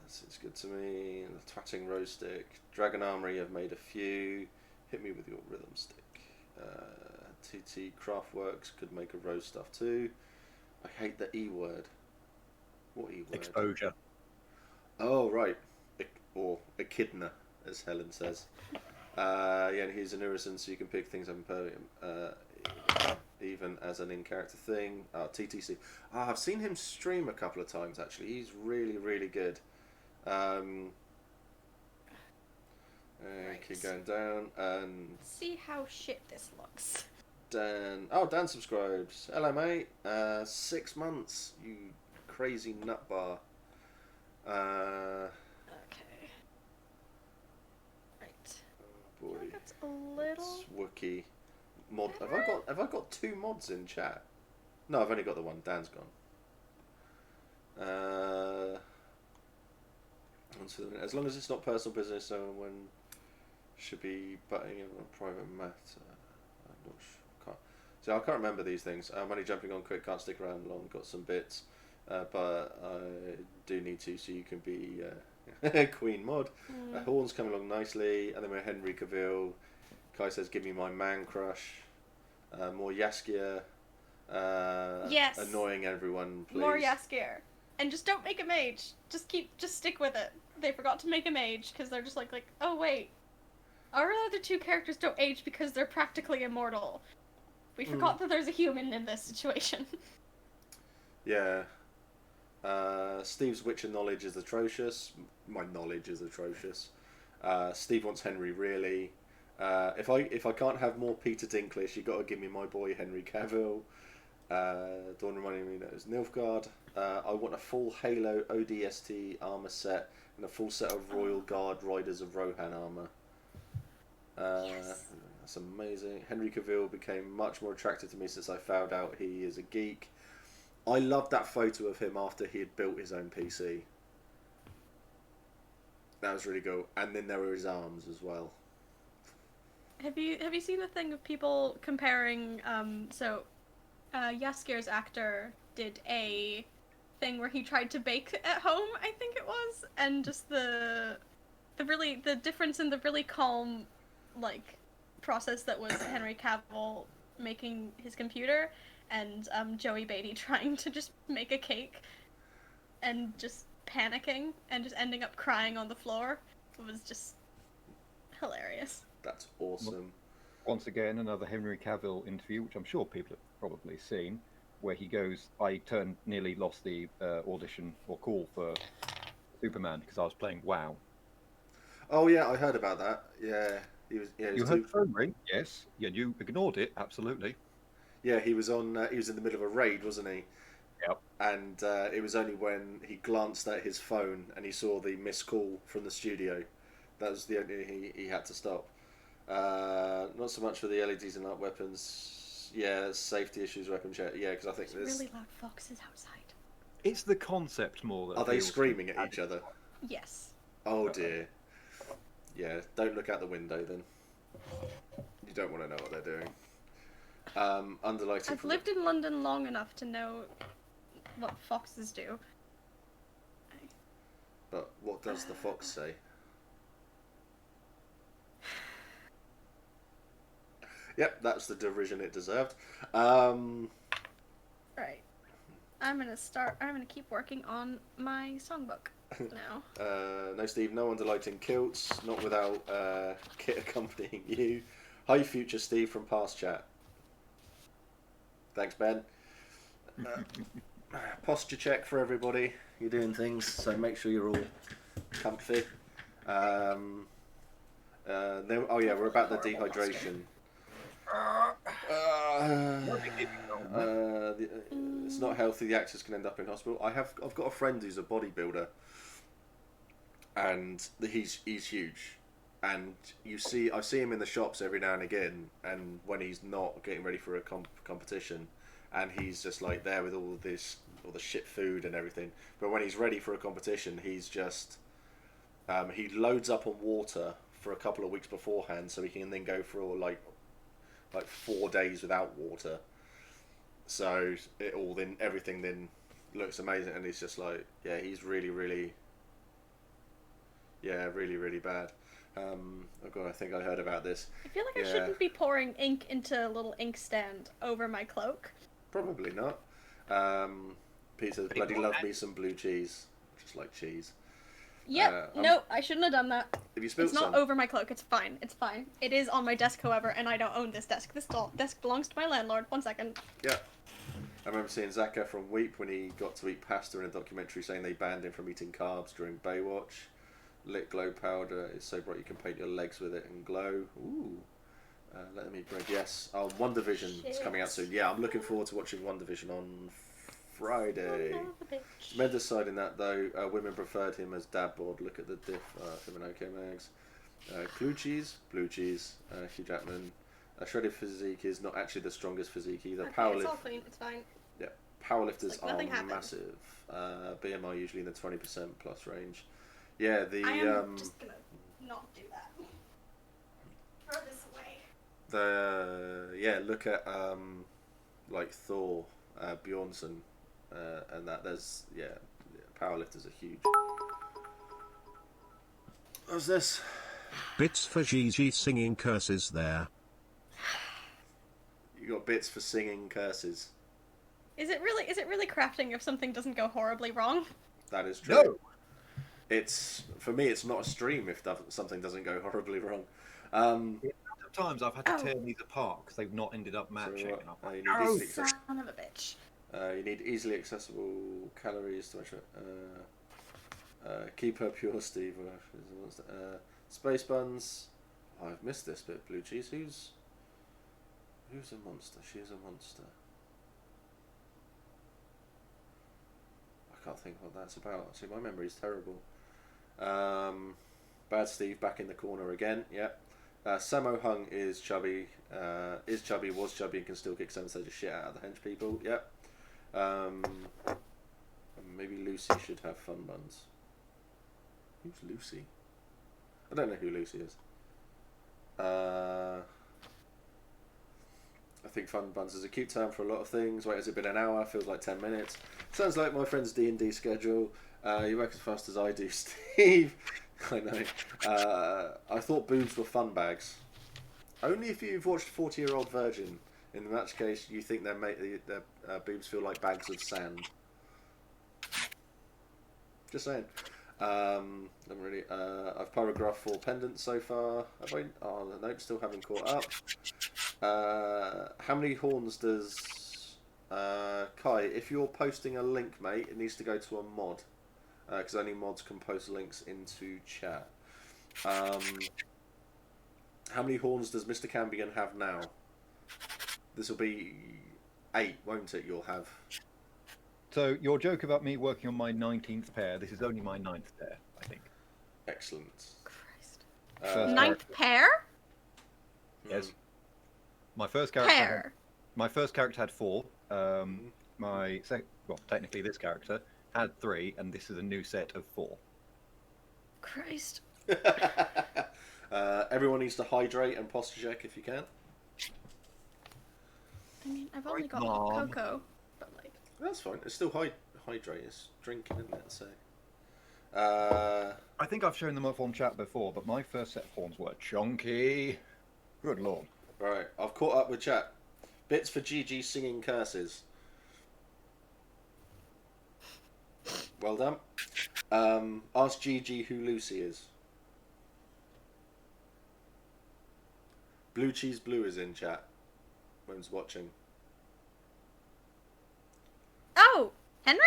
Seems good to me. The Twatting Rose Stick. Dragon Armory have made a few. Hit me with your rhythm stick. TT Craftworks could make a rose stuff too. I hate the E word. What E word? Exposure. Oh, right. Or echidna, as Helen says. And he's an Urison, so you can pick things up in podium. Even as an in-character thing. TTC. I've seen him stream a couple of times, actually. He's really, really good. Keep going down. And See how shit this looks. Dan subscribes. Hello, mate. 6 months, you crazy nut bar. Okay. Right. Oh boy. That's a little. It's Wookie. Mod. Have I got 2 mods in chat? No, I've only got the one. Dan's gone. As long as it's not personal business, someone should be butting in on a private matter. I'm not sure. See, I can't remember these things. I'm only jumping on quick. Can't stick around long. Got some bits, but I do need to. So you can be Queen Mod. Horns coming along nicely, and then we're Henry Cavill. Kai says, "Give me my man crush." More Yaskier. Yes. Annoying everyone, please. More Yaskier. And just don't make a mage. Just stick with it. They forgot to make a mage because they're just like, oh wait, our other two characters don't age because they're practically immortal. We forgot that there's a human in this situation. Yeah. Steve's Witcher knowledge is atrocious. My knowledge is atrocious. Steve wants Henry really. If I can't have more Peter Dinklage, you got to give me my boy Henry Cavill. Dawn reminding me that it was Nilfgaard. I want a full Halo ODST armor set and a full set of Royal Guard Riders of Rohan armor. Yes. That's amazing. Henry Cavill became much more attractive to me since I found out he is a geek. I loved that photo of him after he had built his own PC. That was really cool. And then there were his arms as well. Have you seen the thing of people comparing? Yaskir's actor did a thing where he tried to bake at home, I think it was, and just the difference in the really calm process that was Henry Cavill making his computer, and Joey Beatty trying to just make a cake, and just panicking and just ending up crying on the floor. It was just hilarious. That's awesome. Once again, another Henry Cavill interview, which I'm sure people have probably seen, where he goes, I nearly lost the audition or call for Superman because I was playing WoW. Oh yeah, I heard about that. Yeah, he was. Yeah, You heard the phone ring? Yes. Yeah, you ignored it. Absolutely. Yeah, he was on. He was in the middle of a raid, wasn't he? Yep. And it was only when he glanced at his phone and he saw the missed call from the studio, that was the only he had to stop. Not so much for the LEDs and light weapons. Yeah, safety issues, weapon check. Yeah, because I think there's really loud foxes outside. It's the concept more that. Are they screaming at each other? Yes. Oh dear. Yeah, don't look out the window then. You don't want to know what they're doing. Underlighting. I've lived in London long enough to know what foxes do. But what does the fox say? Yep, that's the derision it deserved. Right. I'm gonna keep working on my songbook now. No, Steve, no underlighting kilts, not without Kit accompanying you. Hi, future Steve from past chat. Thanks, Ben. Posture check for everybody. You're doing things, so make sure you're all comfy. Oh yeah, we're about the dehydration. It's not healthy. The actors can end up in hospital. I've got a friend who's a bodybuilder, and he's huge. And I see him in the shops every now and again, and when he's not getting ready for a competition, and he's just like there with all the shit food and everything. But when he's ready for a competition, he's just he loads up on water for a couple of weeks beforehand, so he can then go for all like 4 days without water. So everything then looks amazing, and it's just like, yeah, he's really, really, really, really bad. Oh god, I think I heard about this. I feel like I shouldn't be pouring ink into a little inkstand over my cloak. Probably not. Peter, bloody love me some blue cheese. Just like cheese. Yep. No, I shouldn't have done that. Have you spilled It's not over my cloak. It's fine. It's fine. It is on my desk, however, and I don't own this desk. This desk belongs to my landlord. 1 second. Yeah. I remember seeing Zach from Weep when he got to eat pasta in a documentary, saying they banned him from eating carbs during Baywatch. Lit glow powder is so bright you can paint your legs with it and glow. Ooh. Let me break. Yes. One Division is coming out soon. Yeah, I'm looking forward to watching One Division on Friday. Men deciding that though, women preferred him as dad bod. Look at the diff. Him and OK Mags. Blue cheese. Hugh Jackman. A shredded physique is not actually the strongest physique either. Okay, it's all clean. It's fine. Powerlifters It's like nothing are happened. massive. BMI usually in the 20% plus range. Yeah, the I am just gonna not do that. Throw this away. look at like Thor, Bjornsson, and that there's powerlifters are huge. What's this? Bits for Gigi singing curses there. You got bits for singing curses. Is it really crafting if something doesn't go horribly wrong? That is true. No. It's for me. It's not a stream if something doesn't go horribly wrong. Sometimes I've had to Oh. tear these apart because they've not ended up matching. what? And I'm like, You need no. easily accessible. Son of a bitch. You need easily accessible calories to measure. Keep her pure, Steve. Space buns. Oh, I've missed this bit. Blue cheese. Who's a monster? She is a monster. I can't think what that's about. See, my memory's terrible. Bad Steve back in the corner again. Yep. Sammo Hung is chubby. Was chubby, and can still kick 7 stages shit out of the hench people. Yep. Maybe Lucy should have fun buns. Who's Lucy? I don't know who Lucy is. I think fun buns is a cute term for a lot of things. Wait, has it been an hour? Feels like 10 minutes. Sounds like my friend's D&D schedule. You work as fast as I do, Steve. I know. I thought boobs were fun bags. Only if you've watched 40-Year-Old Virgin. In that case, you think their boobs feel like bags of sand. Just saying. Not really. I've pyrographed 4 pendants so far. Have I? Oh, nope, still haven't caught up. How many horns does Kai? If you're posting a link, mate, it needs to go to a mod, because only mods can post links into chat. How many horns does Mr. Cambion have now? This will be 8, won't it? You'll have. So your joke about me working on my 19th pair, this is only my 9th pair, I think. Excellent. Christ. First Ninth pair? Yes. My first character. Pair. My first character had 4. Technically this character had 3, and this is a new set of 4. Christ. Everyone needs to hydrate and posture check if you can. I mean, I've only Right, got Mom. cocoa, but like. That's fine. It's still hydrate. It's drinking, isn't it? So. I think I've shown them up on chat before, but my first set of horns were chunky. Good lord. Right, I've caught up with chat. Bits for GG singing curses. Well done. Ask GG who Lucy is. Blue Cheese Blue is in chat. When's watching? Oh, Henry?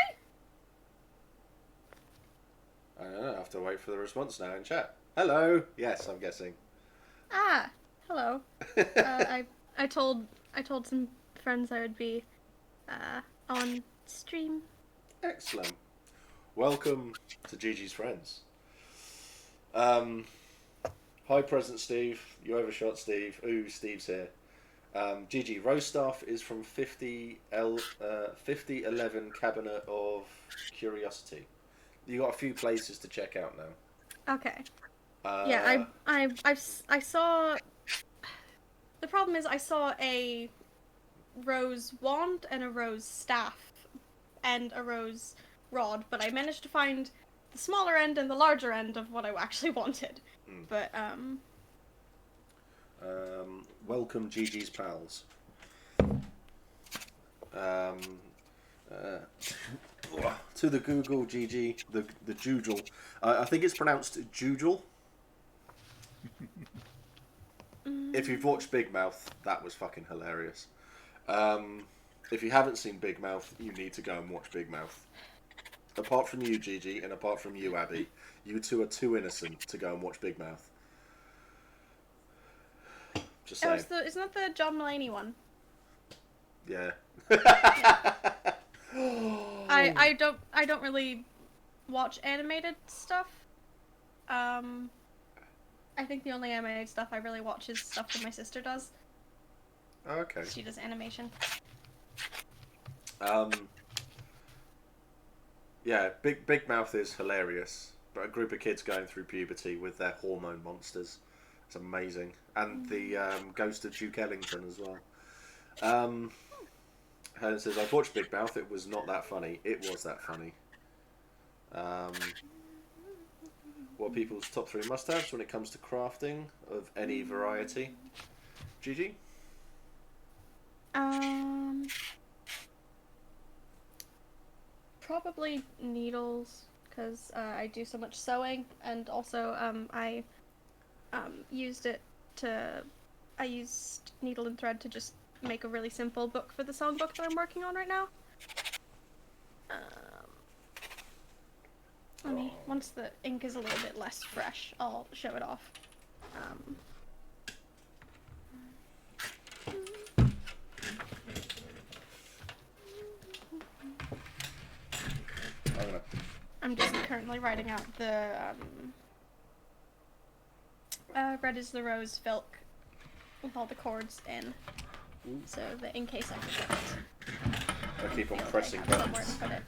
I don't know. I have to wait for the response now in chat. Hello. Yes, I'm guessing. Ah, hello. I told some friends I would be on stream. Excellent. Welcome to Gigi's friends. Hi, Present Steve. You overshot Steve. Ooh, Steve's here. Gigi, roast staff is from 5011 Cabinet of Curiosity. You got a few places to check out now. Okay. Yeah, I saw. The problem is I saw a rose wand and a rose staff and a rose rod, but I managed to find the smaller end and the larger end of what I actually wanted. But welcome, Gigi's pals. To the Google, Gigi, the Jujul. I think it's pronounced Jujul. If you've watched Big Mouth, that was fucking hilarious. If you haven't seen Big Mouth, you need to go and watch Big Mouth. Apart from you, Gigi, and apart from you, Abby, you two are too innocent to go and watch Big Mouth. Just saying. isn't that the John Mulaney one? Yeah. I don't really watch animated stuff. I think the only animated stuff I really watch is stuff that my sister does. Okay. She does animation. Yeah, Big Mouth is hilarious, but a group of kids going through puberty with their hormone monsters. It's amazing. And the Ghost of Duke Ellington as well. Helen says, I've watched Big Mouth, it was not that funny. It was that funny. What are people's top 3 must-haves when it comes to crafting of any variety? Gigi? Probably needles, because I do so much sewing, and also I used needle and thread to just make a really simple book for the songbook that I'm working on right now. Once the ink is a little bit less fresh, I'll show it off. I'm just currently writing out the Red is the Rose Vilk with all the chords in. So that in case I forget it. I keep on Feel pressing like I have somewhere buttons. to put it.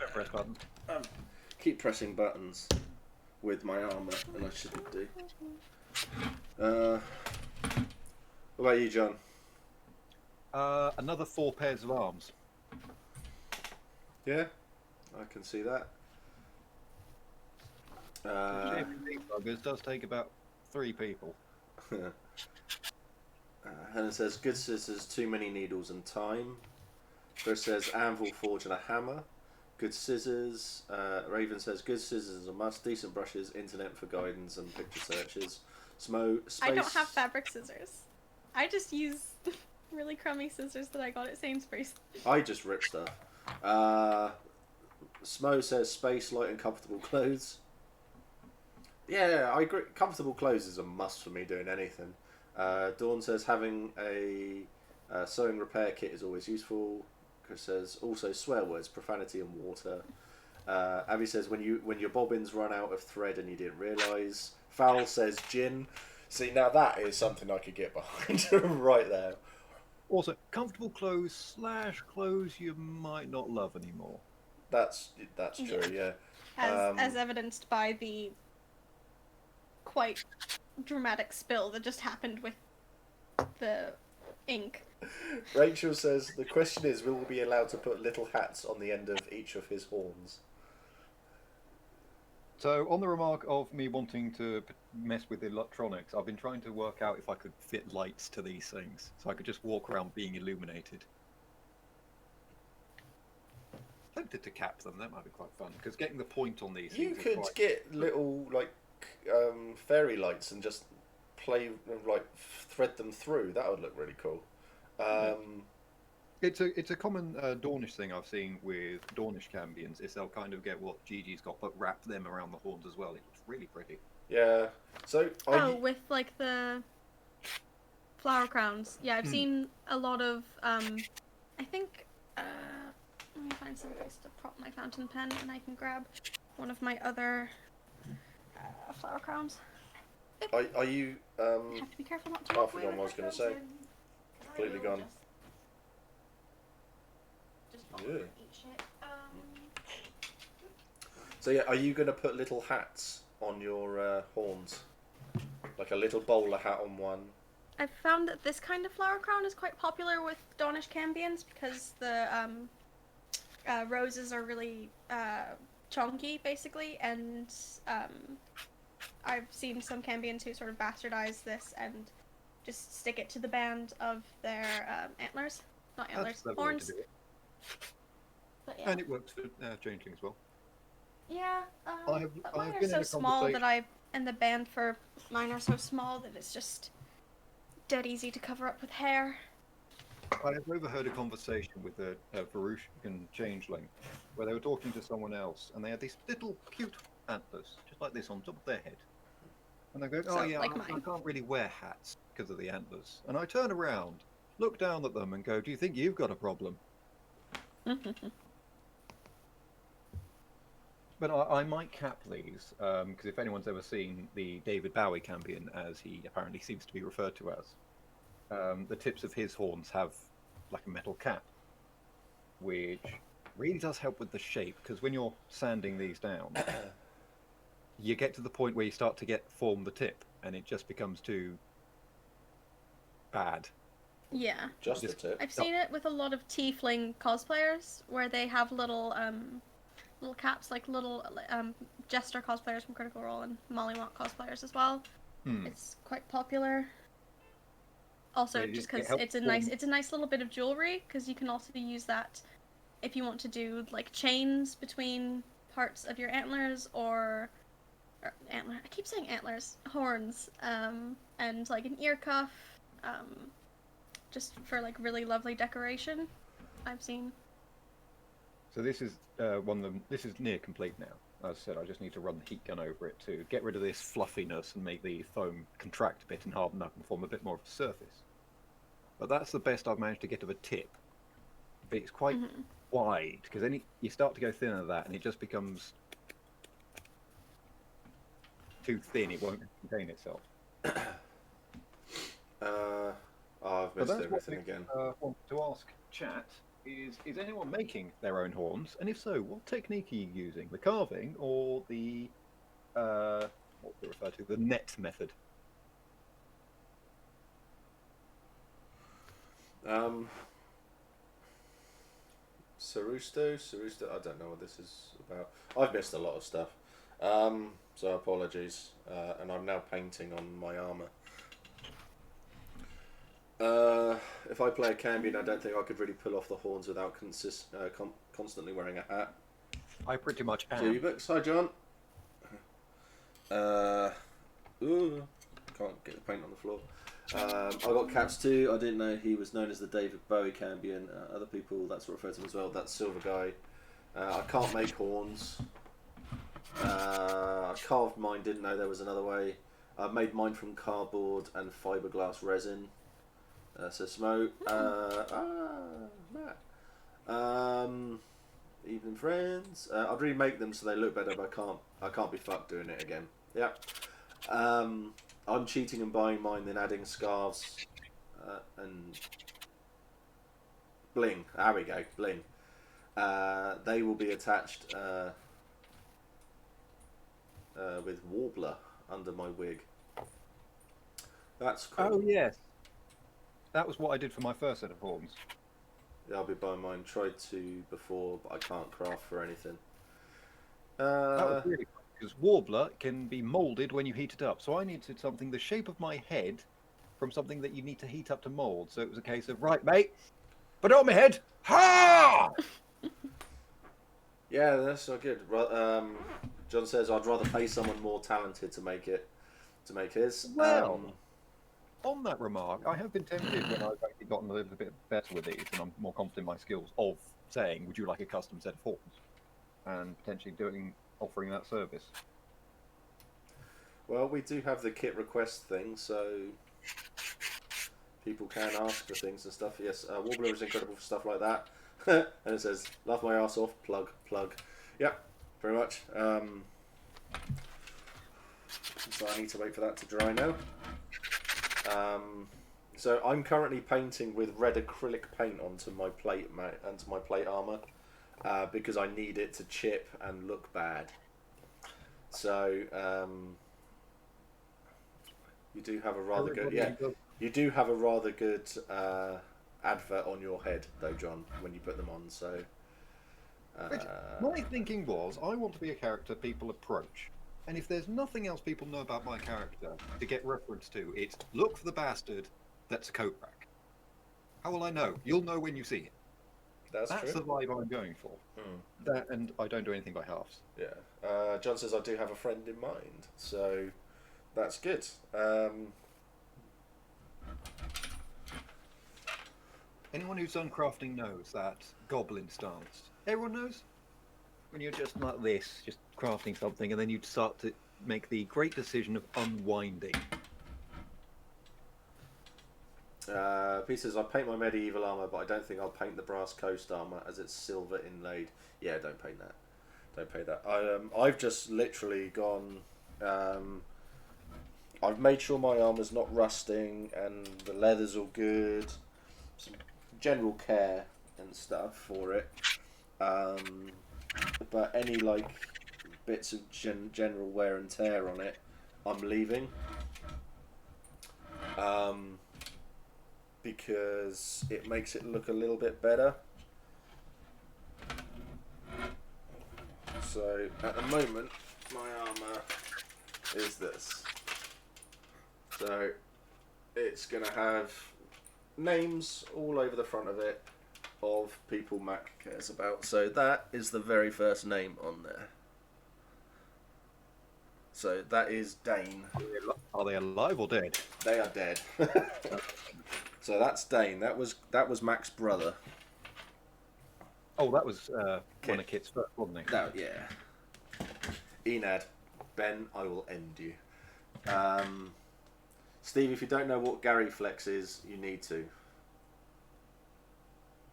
Don't press buttons. Keep pressing buttons with my armour, and I shouldn't do. What about you, John? Another 4 pairs of arms. Yeah, I can see that. This does take about 3 people. Helen says, good scissors, too many needles and time. Chris says, anvil, forge and a hammer. Good scissors. Raven says, good scissors a must. Decent brushes, internet for guidance and picture searches. Space... I don't have fabric scissors. I just use really crummy scissors that I got at Sainsbury's. I just rip stuff. Smo says, space, light and comfortable clothes. Yeah, I agree. Comfortable clothes is a must for me doing anything. Dawn says, having a sewing repair kit is always useful. Chris says, also swear words, profanity and water. Abby says, when your bobbins run out of thread and you didn't realise. Fowl says, gin. See, now that is something I could get behind right there. Also, comfortable clothes / clothes you might not love anymore. That's true, yeah. As evidenced by the quite dramatic spill that just happened with the ink. Rachel says, the question is, will we be allowed to put little hats on the end of each of his horns? So, on the remark of me wanting to mess with electronics, I've been trying to work out if I could fit lights to these things, so I could just walk around being illuminated. Tempted to cap them, that might be quite fun, because getting the point on these You things could get little, like, fairy lights and just thread them through. That would look really cool. It's a common Dornish thing I've seen with Dornish Cambions, is they'll kind of get what Gigi's got, but wrap them around the horns as well. It looks really pretty. Yeah. So. With like the flower crowns. Yeah, I've seen a lot of. I think. Let me find some place to prop my fountain pen, and I can grab one of my other flower crowns. Are you? You have to be careful not to. I forgot what I was going to say. Completely gone. Yeah. So yeah, are you going to put little hats on your horns, like a little bowler hat on one? I've found that this kind of flower crown is quite popular with Dornish Cambions because the roses are really chunky, basically, and I've seen some Cambions who sort of bastardize this and just stick it to the band of their antlers. Not antlers, horns. But yeah. And it works for changing as well. Yeah, I've mine been are in so a small that and the band for mine are so small that it's just dead easy to cover up with hair. I have overheard a conversation with a Varushkan changeling where they were talking to someone else, and they had these little cute antlers, just like this, on top of their head. And they go, "Oh So, yeah, like I mine. can't really wear hats because of the antlers." And I turn around, look down at them, and go, "Do you think you've got a problem?" But I might cap these, because if anyone's ever seen the David Bowie Cambion, as he apparently seems to be referred to as, the tips of his horns have like a metal cap, which really does help with the shape, because when you're sanding these down, you get to the point where you start to form the tip, and it just becomes too bad. Yeah. Just the tip. I've seen it with a lot of tiefling cosplayers where they have little caps, like little jester cosplayers from Critical Role and Mollywonk cosplayers as well. It's quite popular. Also, just because it's a nice little bit of jewelry, because you can also use that if you want to do like chains between parts of your antlers or antler. I keep saying antlers, horns, and like an ear cuff, just for like really lovely decoration. I've seen. So this is this is near complete now. As I said, I just need to run the heat gun over it to get rid of this fluffiness and make the foam contract a bit and harden up and form a bit more of a surface. But that's the best I've managed to get of a tip. But it's quite wide, because then you start to go thinner than that, and it just becomes too thin. It won't contain itself. I've missed everything again. I want to ask chat is anyone making their own horns? And if so, what technique are you using? The carving or the what we refer to the net method? Sarusto, I don't know what this is about. I've missed a lot of stuff, so apologies. And I'm now painting on my armour. If I play a Cambion, I don't think I could really pull off the horns without constantly wearing a hat. I pretty much am. Cubics, hi John. Can't get the paint on the floor. I got Caps too. I didn't know he was known as the David Bowie Cambion. Other people that's what refer to him as well. That silver guy. I can't make horns. I carved mine. Didn't know there was another way. I made mine from cardboard and fiberglass resin. So smoke. Matt. Evening friends. I'd remake them so they look better, but I can't be fucked doing it again. Yeah. I'm cheating and buying mine, then adding scarves and bling. There we go, bling. They will be attached with warbler under my wig. That's cool. Oh yes, that was what I did for my first set of horns. Yeah, I'll be buying mine. Tried to before, but I can't craft for anything. That was really fun, because warbler can be moulded when you heat it up. So I needed something the shape of my head from something that you need to heat up to mould. So it was a case of, right, mate, put it on my head. Ha! Yeah, that's not good. John says I'd rather pay someone more talented to make his. Well, on that remark, I have been tempted when I've actually gotten a little bit better with these and I'm more confident in my skills of saying, would you like a custom set of horns? And potentially offering that service. Well, we do have the kit request thing, so people can ask for things and stuff. Yes, Warbler is incredible for stuff like that. And it says, laugh my ass off, plug. Yep, very much. So I need to wait for that to dry now. So I'm currently painting with red acrylic paint onto my plate armor, because I need it to chip and look bad. So you do have a rather good you do have a rather good advert on your head though, John, when you put them on. So my thinking was, I want to be a character people approach. And if there's nothing else people know about my character to get reference to, it's look for the bastard that's a coat rack. How will I know? You'll know when you see it. That's true. The vibe I'm going for. That, and I don't do anything by halves. Yeah. John says I do have a friend in mind, so that's good. Anyone who's done crafting knows that goblin stance. Everyone knows? When you're just like this, just crafting something, and then you start to make the great decision of unwinding. Pete says, I paint my medieval armour, but I don't think I'll paint the brass coast armour as it's silver inlaid. Yeah, don't paint that. Don't paint that. I've just literally gone... I've made sure my armour's not rusting and the leather's all good. Some general care and stuff for it. But any like bits of general wear and tear on it, I'm leaving. Because it makes it look a little bit better. So at the moment, my armour is this. So it's going to have names all over the front of it of people Mac cares about. So that is the very first name on there. So that is Dane. Are they alive or dead? They are dead. So that's Dane. That was Mac's brother. Oh, that was one of Kit's first, wasn't he? No, yeah. Enad, Ben, I will end you. Steve, if you don't know what Gary Flex is, you need to.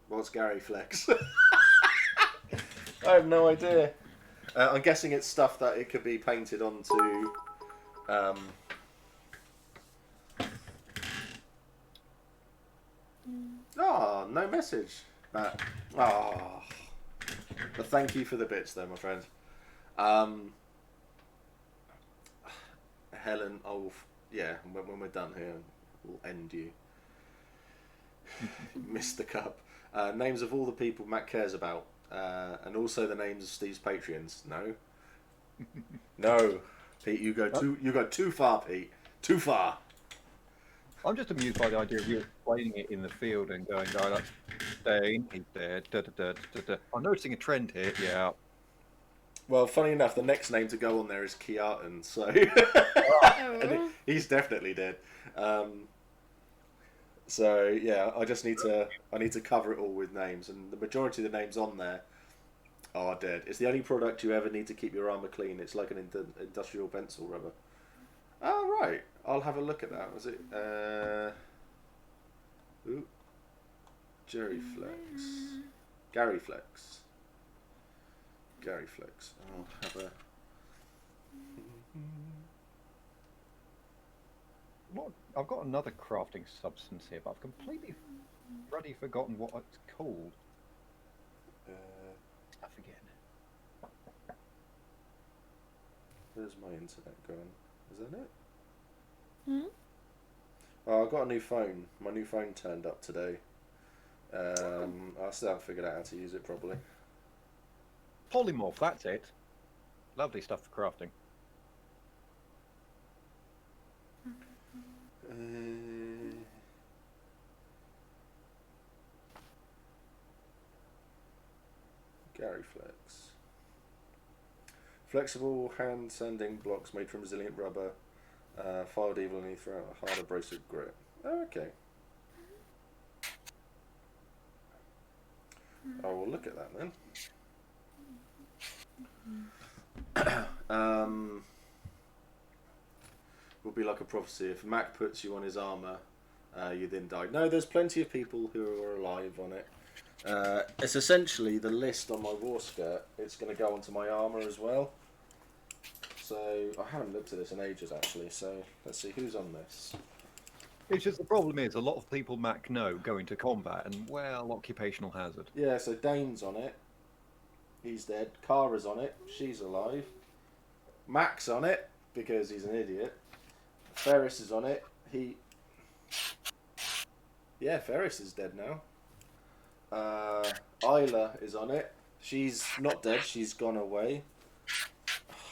What's Gary Flex? I have no idea. I'm guessing it's stuff that it could be painted onto. Oh, no message. But thank you for the bits, though, my friend. Helen, when we're done here, we'll end you. Missed the cup. Names of all the people Matt cares about, and also the names of Steve's Patreons. No, no, Pete, you go too far, Pete. Too far. I'm just amused by the idea of you explaining it in the field and going, "Oh, that's Dane. He's dead." Da, da, da, da, da. I'm noticing a trend here. Yeah. Well, funny enough, the next name to go on there is Keaton, so and he's definitely dead. So yeah, I need to cover it all with names, and the majority of the names on there are dead. It's the only product you ever need to keep your armor clean. It's like an industrial pencil rubber. Oh right, I'll have a look at that. Was it Jerry Flex, Gary Flex, Gary Flex. I'll have a. What? I've got another crafting substance here, but I've completely bloody forgotten what it's called. Stuff again. Where's my internet going? Is that it? Hmm? Oh, I got a new phone. My new phone turned up today. I still haven't figured out how to use it properly. Polymorph, that's it. Lovely stuff for crafting. Gary Flex. Flexible hand sanding blocks made from resilient rubber, filed evenly throughout a hard abrasive grip. Oh, okay. I will look at that then. Will be like a prophecy. If Mac puts you on his armor, you then die. No, there's plenty of people who are alive on it. It's essentially the list on my war skirt. It's going to go onto my armor as well. So I haven't looked at this in ages actually. So let's see who's on this. It's just the problem is a lot of people Mac know go into combat and well, occupational hazard. Yeah, so Dane's on it. He's dead. Kara's on it. She's alive. Mac's on it because he's an idiot. Ferris is on it. Ferris is dead now. Isla is on it. She's not dead. She's gone away.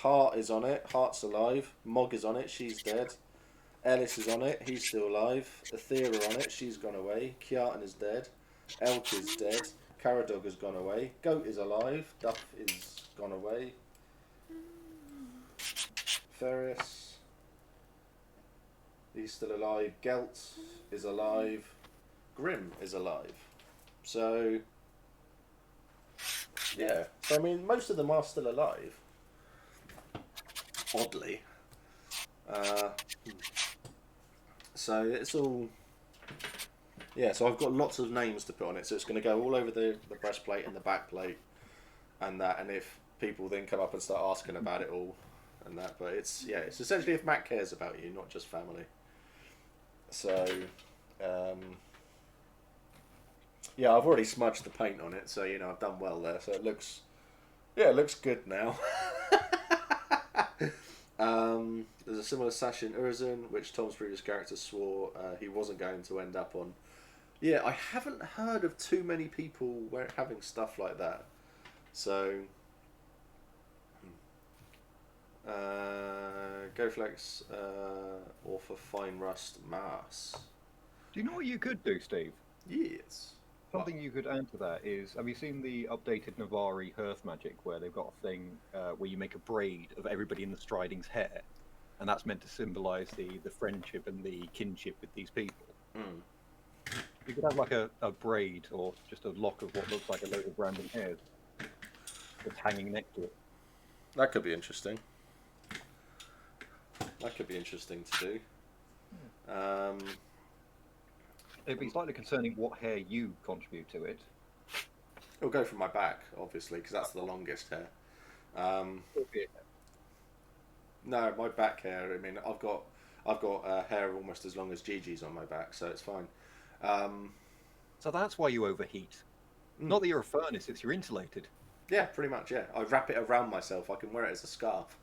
Hart is on it. Hart's alive. Mog is on it. She's dead. Ellis is on it. He's still alive. Athera on it. She's gone away. Keaton is dead. Elk is dead. Caradog has gone away. Goat is alive. Duff is gone away. Ferris. He's still alive. Gelt is alive. Grim is alive. So, yeah. So, I mean, most of them are still alive. Oddly. So, it's all... Yeah, so I've got lots of names to put on it. So, it's going to go all over the breastplate and the backplate and that. And if people then come up and start asking about it all and that. But it's essentially if Matt cares about you, not just family. So, Yeah, I've already smudged the paint on it, so you know I've done well there. So it looks, yeah, it looks good now. There's a similar sash in Urzin, which Tom's previous character swore he wasn't going to end up on. Yeah, I haven't heard of too many people having stuff like that. So, GoFlex or for Fine Rust Mass. Do you know what you could do, Steve? Yes. Something you could add to that is, have you seen the updated Navari Hearth Magic, where they've got a thing where you make a braid of everybody in the Striding's hair, and that's meant to symbolise the friendship and the kinship with these people. Mm. You could have like a braid or just a lock of what looks like a load of random hairs that's hanging next to it. That could be interesting. That could be interesting to do. It'd be slightly concerning what hair you contribute to it. It'll go from my back, obviously, because that's the longest hair. No, my back hair. I mean, I've got hair almost as long as Gigi's on my back, so it's fine. So that's why you overheat. Not that you're a furnace; it's you're insulated. Yeah, pretty much. Yeah, I wrap it around myself. I can wear it as a scarf.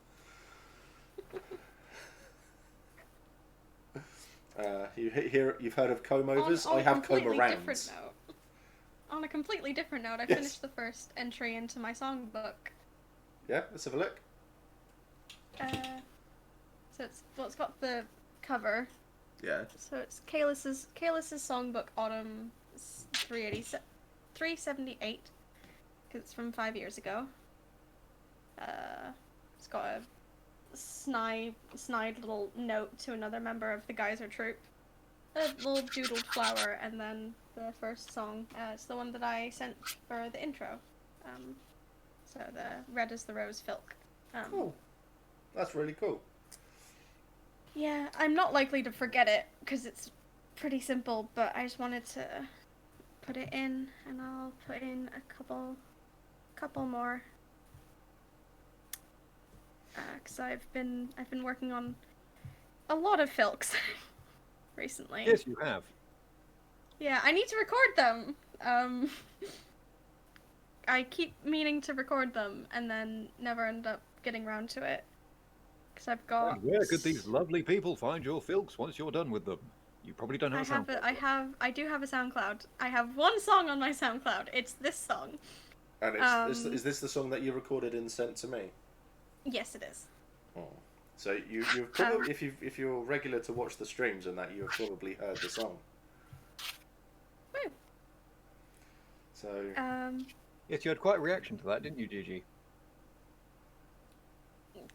You've heard of comb overs? I have comb arounds. On a completely different note, I Yes. finished the first entry into my songbook. Yeah, let's have a look. So it's got the cover. Yeah. So it's Kaelus's songbook Autumn 378, because it's from 5 years ago. It's got a snide little note to another member of the Geyser Troop, a little doodled flower, and then the first song. It's the one that I sent for the intro. So the Red as the Rose Filk. Cool. That's really cool. Yeah, I'm not likely to forget it because it's pretty simple, but I just wanted to put it in, and I'll put in a couple more. Because I've been working on a lot of filks recently. Yes, you have. Yeah, I need to record them. I keep meaning to record them and then never end up getting around to it. Because I've got. And where could these lovely people find your filks once you're done with them? You probably don't have a SoundCloud. I do have a SoundCloud. I have one song on my SoundCloud. It's this song. And is this the song that you recorded and sent to me? Yes, it is. Oh. So you've probably if you're regular to watch the streams and that, you've probably heard the song. Woo. So. Yes, you had quite a reaction to that, didn't you, Gigi?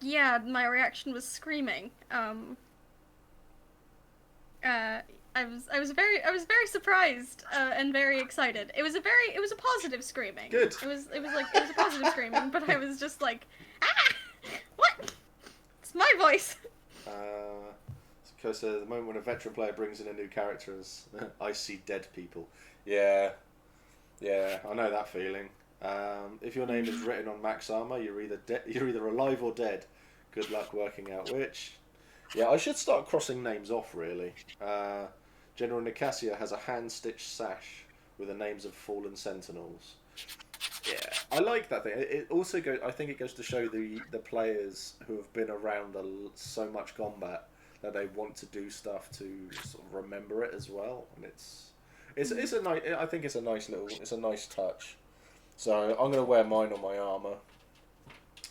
Yeah, my reaction was screaming. I was very surprised and very excited. It was a positive screaming. Good. It was a positive screaming, but I was just like, ah, what? It's my voice. Because the moment when a veteran player brings in a new character is, I see dead people. Yeah, I know that feeling. If your name is written on max armor, you're either alive or dead. Good luck working out which. Yeah, I should start crossing names off, really. General Nicasia has a hand-stitched sash with the names of fallen sentinels. Yeah, I like that thing. It also goes. I think it goes to show the players who have been around so much combat that they want to do stuff to sort of remember it as well, and it's a nice. I think it's a nice touch. So I'm gonna wear mine on my armor,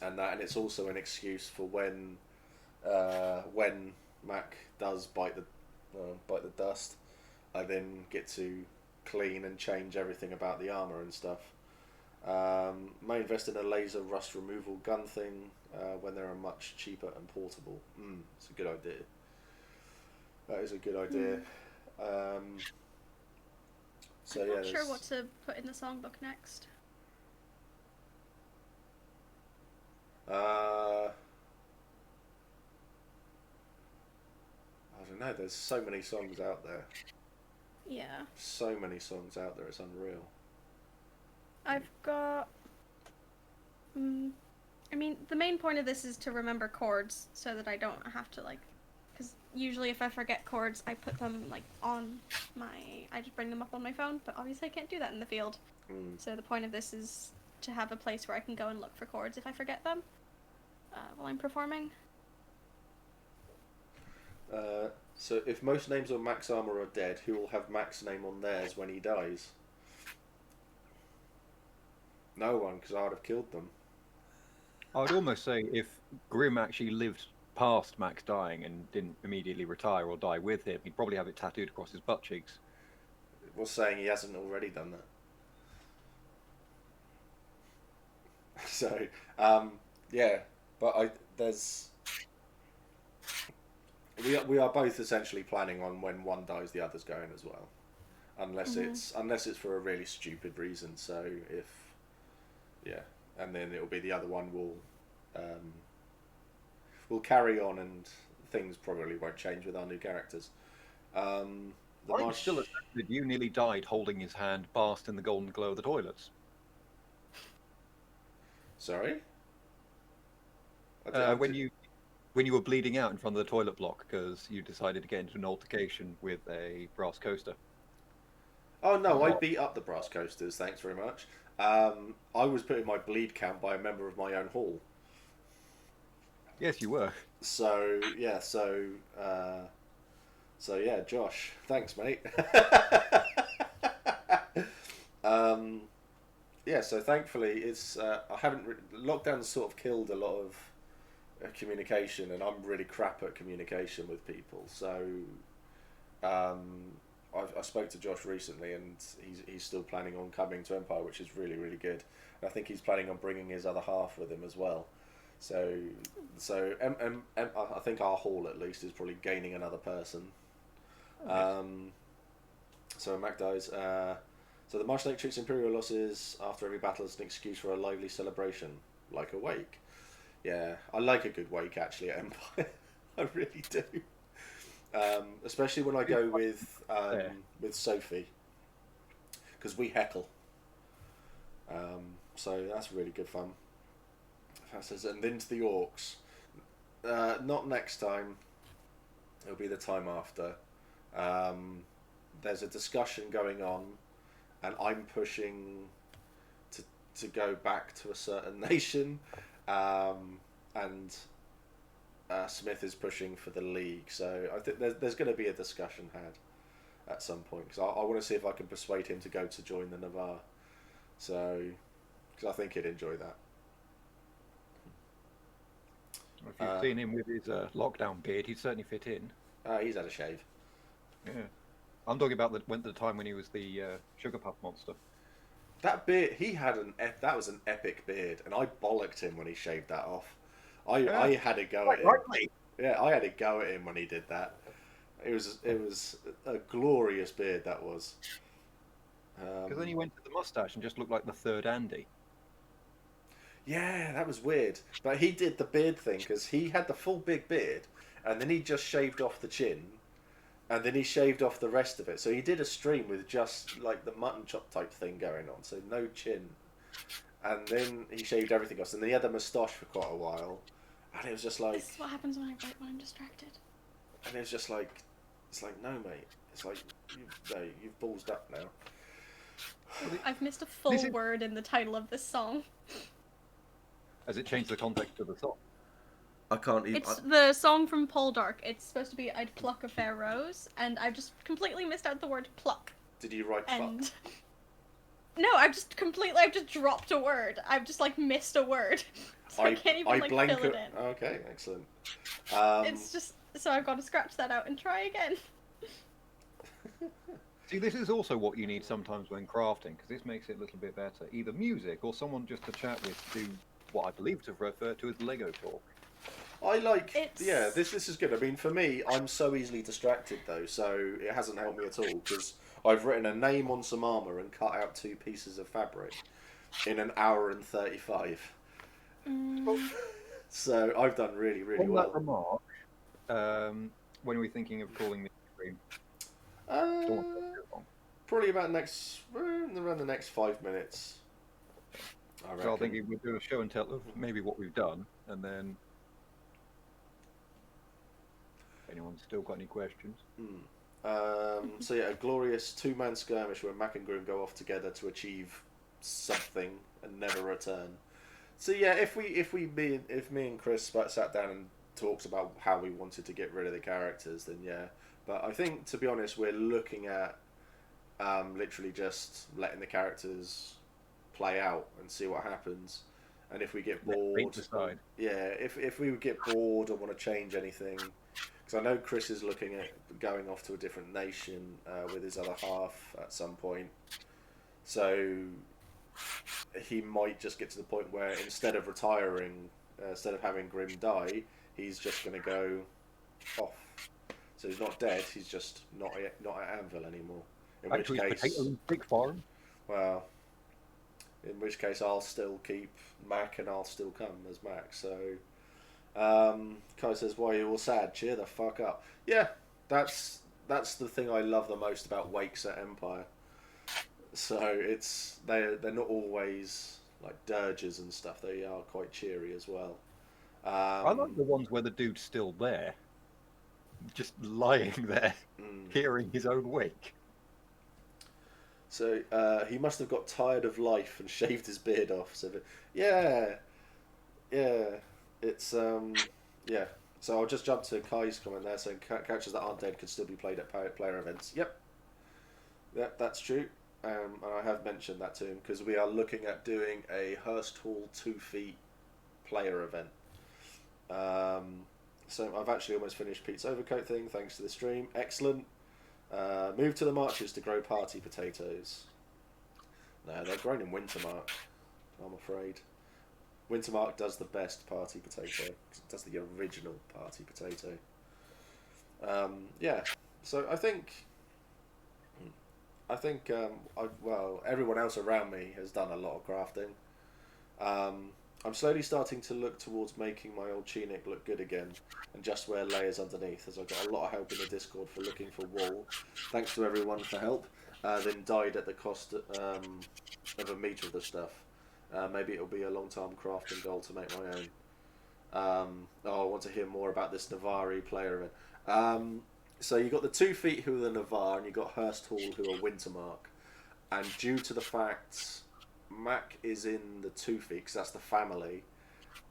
and it's also an excuse for when Mac does bite the dust, I then get to clean and change everything about the armor and stuff. May invest in a laser rust removal gun thing when they are much cheaper and portable. It's a good idea. That is a good idea. So I'm yeah, not sure what to put in the songbook next. I don't know. There's so many songs out there. Yeah. So many songs out there. It's unreal. I've got. I mean, the main point of this is to remember chords so that I don't have to because usually if I forget chords, I put them like on I just bring them up on my phone, but obviously I can't do that in the field. So the point of this is to have a place where I can go and look for chords if I forget them while I'm performing. So if most names on Mac's armor are dead, who will have Mac's name on theirs when he dies? No one, because I would have killed them. I would almost say if Grim actually lived past Max dying and didn't immediately retire or die with him, he'd probably have it tattooed across his butt cheeks. Was saying he hasn't already done that. So, yeah, but we are both essentially planning on when one dies, the other's going as well, unless it's for a really stupid reason. So and then it'll be the other one will carry on, and things probably won't change with our new characters. I'm still affected. You nearly died holding his hand, basked in the golden glow of the toilets. Sorry? When you were bleeding out in front of the toilet block because you decided to get into an altercation with a brass coaster. Oh no, I beat up the brass coasters, thanks very much. I was put in my bleed count by a member of my own hall. Yes, you were. So yeah, Josh, thanks, mate. So thankfully it's I haven't lockdown's sort of killed a lot of communication, and I'm really crap at communication with people. So I spoke to Josh recently, and he's still planning on coming to Empire, which is really, really good. And I think he's planning on bringing his other half with him as well. So I think our hall at least is probably gaining another person. So Mac dies. So the Marsh Snake treats Imperial losses after every battle as an excuse for a lively celebration, like a wake. Yeah, I like a good wake actually at Empire. I really do. Especially when I go with Sophie, because we heckle. So that's really good fun. And into the orcs. Not next time. It'll be the time after. There's a discussion going on, and I'm pushing to go back to a certain nation, and Smith is pushing for the league. So I think there's going to be a discussion had at some point, because I want to see if I can persuade him to go to join the Navarre. So, because I think he'd enjoy that. If you've seen him with his lockdown beard, he'd certainly fit in. He's had a shave. Yeah, I'm talking about the time when he was the Sugar Puff monster. That beard, he had that was an epic beard, and I bollocked him when he shaved that off. I had a go at him. Rightly. Yeah, I had a go at him when he did that. It was a glorious beard, that was. Because then he went to the mustache and just looked like the third Andy. Yeah, that was weird. But he did the beard thing, because he had the full big beard, and then he just shaved off the chin, and then he shaved off the rest of it. So he did a stream with just like the mutton chop type thing going on, so no chin. And then he shaved everything else, and then he had a moustache for quite a while, and it was just like... This is what happens when I write when I'm distracted. And it was just like, it's like, no mate, it's like, you've ballsed up now. I've missed a full word in the title of this song. Has it changed the context of the song? I can't even... It's the song from Poldark. It's supposed to be I'd pluck a fair rose, and I've just completely missed out the word pluck. Did you write pluck? And... No, I've just dropped a word. I've just, like, missed a word. So I can't even, like, fill it in. Okay, excellent. It's just... So I've got to scratch that out and try again. See, this is also what you need sometimes when crafting, because this makes it a little bit better. Either music or someone just to chat with to do what I believe to refer to as Lego talk. I like... Yeah, this is good. I mean, for me, I'm so easily distracted, though, so it hasn't helped me at all, because I've written a name on some armour and cut out 2 pieces of fabric in an hour and 35. So I've done really, really well. On that remark, when are we thinking of calling this stream? Probably about around the next 5 minutes. I reckon. So I think we'll do a show and tell of maybe what we've done, and then... If anyone's still got any questions. So yeah, a glorious two-man skirmish where Mac and Grim go off together to achieve something and never return. So yeah, if me and Chris sat down and talked about how we wanted to get rid of the characters, then yeah. But I think, to be honest, we're looking at literally just letting the characters play out and see what happens. And if we get bored, if we get bored or want to change anything, because I know Chris is looking at going off to a different nation with his other half at some point. So he might just get to the point where instead of retiring, instead of having Grim die, he's just going to go off. So he's not dead. He's just not at Anvil anymore. In which case, well, in which case I'll still keep Mac and I'll still come as Mac. So Kai says, "Why are you all sad? Cheer the fuck up." Yeah, that's the thing I love the most about wakes at Empire. So they're not always like dirges and stuff. They are quite cheery as well. I like the ones where the dude's still there, just lying there, hearing his own wake. So he must have got tired of life and shaved his beard off. So yeah, it's yeah. So I'll just jump to Kai's comment there, saying characters that aren't dead could still be played at player events. Yep, that's true. And I have mentioned that to him because we are looking at doing a Hurst Hall 2 feet player event. So I've actually almost finished Pete's overcoat thing thanks to the stream. Excellent. Move to the marches to grow party potatoes. No, they're grown in Wintermark, I'm afraid. Wintermark does the best party potato. It does the original party potato. Yeah, so I think everyone else around me has done a lot of crafting. I'm slowly starting to look towards making my old tunic look good again and just wear layers underneath, as I got a lot of help in the Discord for looking for wool. Thanks to everyone for help. Then died at the cost of a meter of the stuff. Maybe it'll be a long-term crafting goal to make my own. I want to hear more about this Navari player event. So you got the 2 feet who are the Navar, and you got Hurst Hall who are Wintermark. And due to the fact Mac is in the 2 feet, because that's the family,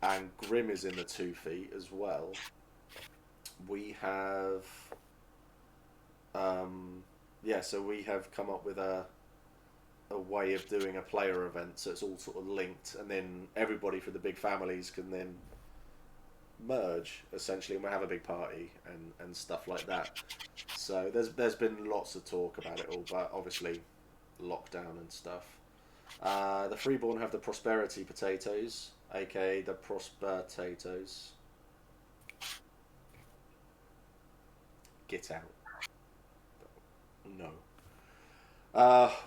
and Grim is in the 2 feet as well, we have so we have come up with a way of doing a player event, so it's all sort of linked, and then everybody from the big families can then merge essentially, and we'll have a big party and stuff like that. So there's been lots of talk about it all, but obviously lockdown and stuff. The Freeborn have the prosperity potatoes, aka the prospertatoes. Get out. No.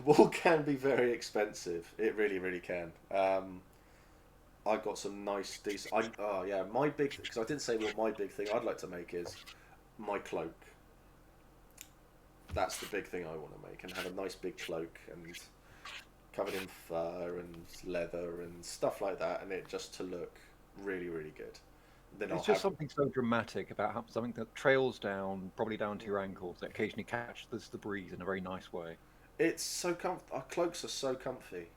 Wool can be very expensive. It really, really can. I got some nice, decent. My big, because I didn't say what my big thing I'd like to make is my cloak. That's the big thing I want to make, and have a nice big cloak and covered in fur and leather and stuff like that, and it just to look really, really good. Then it's just something so dramatic about something that trails down, probably down to your ankles, that occasionally catches the breeze in a very nice way. It's so our cloaks are so comfy.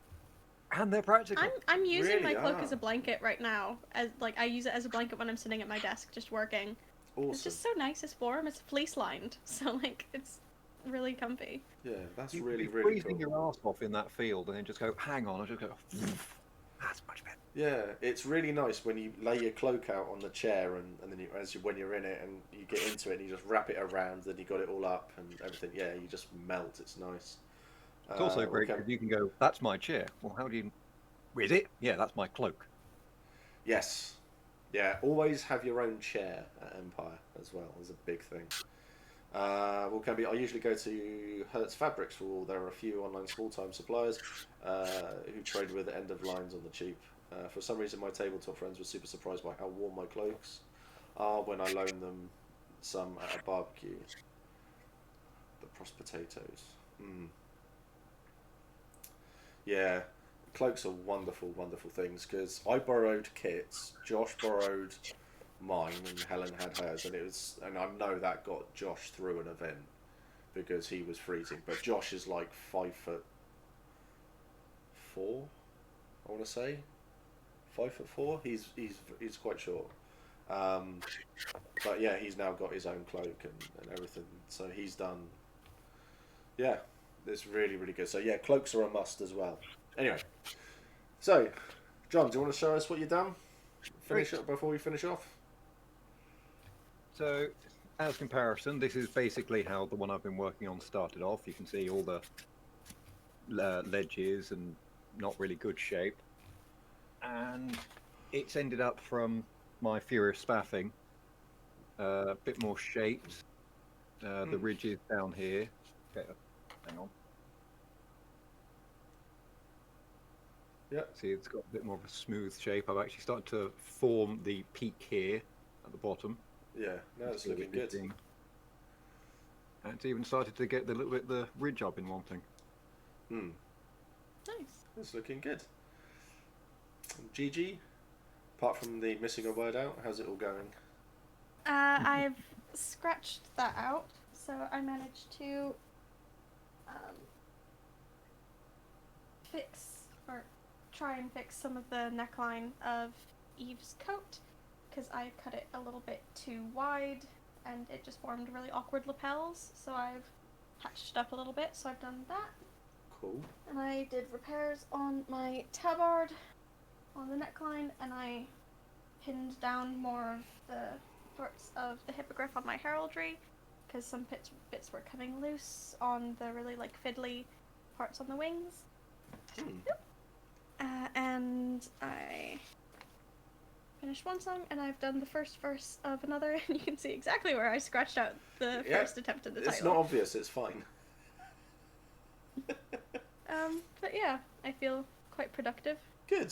And they're practical. I'm using my cloak as a blanket right now. I use it as a blanket when I'm sitting at my desk just working. Awesome. It's just so nice. It's warm. It's fleece lined, so it's really comfy. Yeah, that's really really freezing cool. Your ass off in that field, and then just go, hang on, and just go. That's much better. Yeah, it's really nice when you lay your cloak out on the chair, and then when you're in it and you get into it, and you just wrap it around, then you got it all up and everything. Yeah, you just melt. It's nice. It's also great because you can go, that's my chair. Well, how do you... Is it? Yeah, that's my cloak. Yes. Yeah, always have your own chair at Empire as well is a big thing. I usually go to Hertz Fabrics for wool. There are a few online small-time suppliers who trade with end of lines on the cheap. For some reason, my tabletop friends were super surprised by how warm my cloaks are when I loan them some at a barbecue. The Prost potatoes. Yeah, cloaks are wonderful, wonderful things, because I borrowed kits. Josh borrowed mine, and Helen had hers, and I know that got Josh through an event because he was freezing. But Josh is like 5'4", I want to say, 5'4". He's quite short. But yeah, he's now got his own cloak and everything. So he's done. Yeah, it's really, really good. So yeah, cloaks are a must as well. Anyway, so John, do you want to show us what you've done? Finish up before we finish off. So, as comparison, this is basically how the one I've been working on started off. You can see all the ledges and not really good shape. And it's ended up from my furious spaffing, a bit more shaped. The ridges down here. Okay, hang on. Yeah. See, it's got a bit more of a smooth shape. I've actually started to form the peak here at the bottom. Yeah, now it's looking good. And it's even started to get the ridge I've been wanting. Nice. It's looking good. Gigi, apart from the missing a word out, how's it all going? I've scratched that out, so I managed to try and fix some of the neckline of Eve's coat, because I cut it a little bit too wide and it just formed really awkward lapels, so I've patched it up a little bit, so I've done that. Cool. And I did repairs on my tabard on the neckline, and I pinned down more of the parts of the hippogriff on my heraldry, because some bits were coming loose on the really fiddly parts on the wings. And I finished one song, and I've done the first verse of another, and you can see exactly where I scratched out the first attempt at the title. It's not obvious, it's fine. But yeah, I feel quite productive. Good.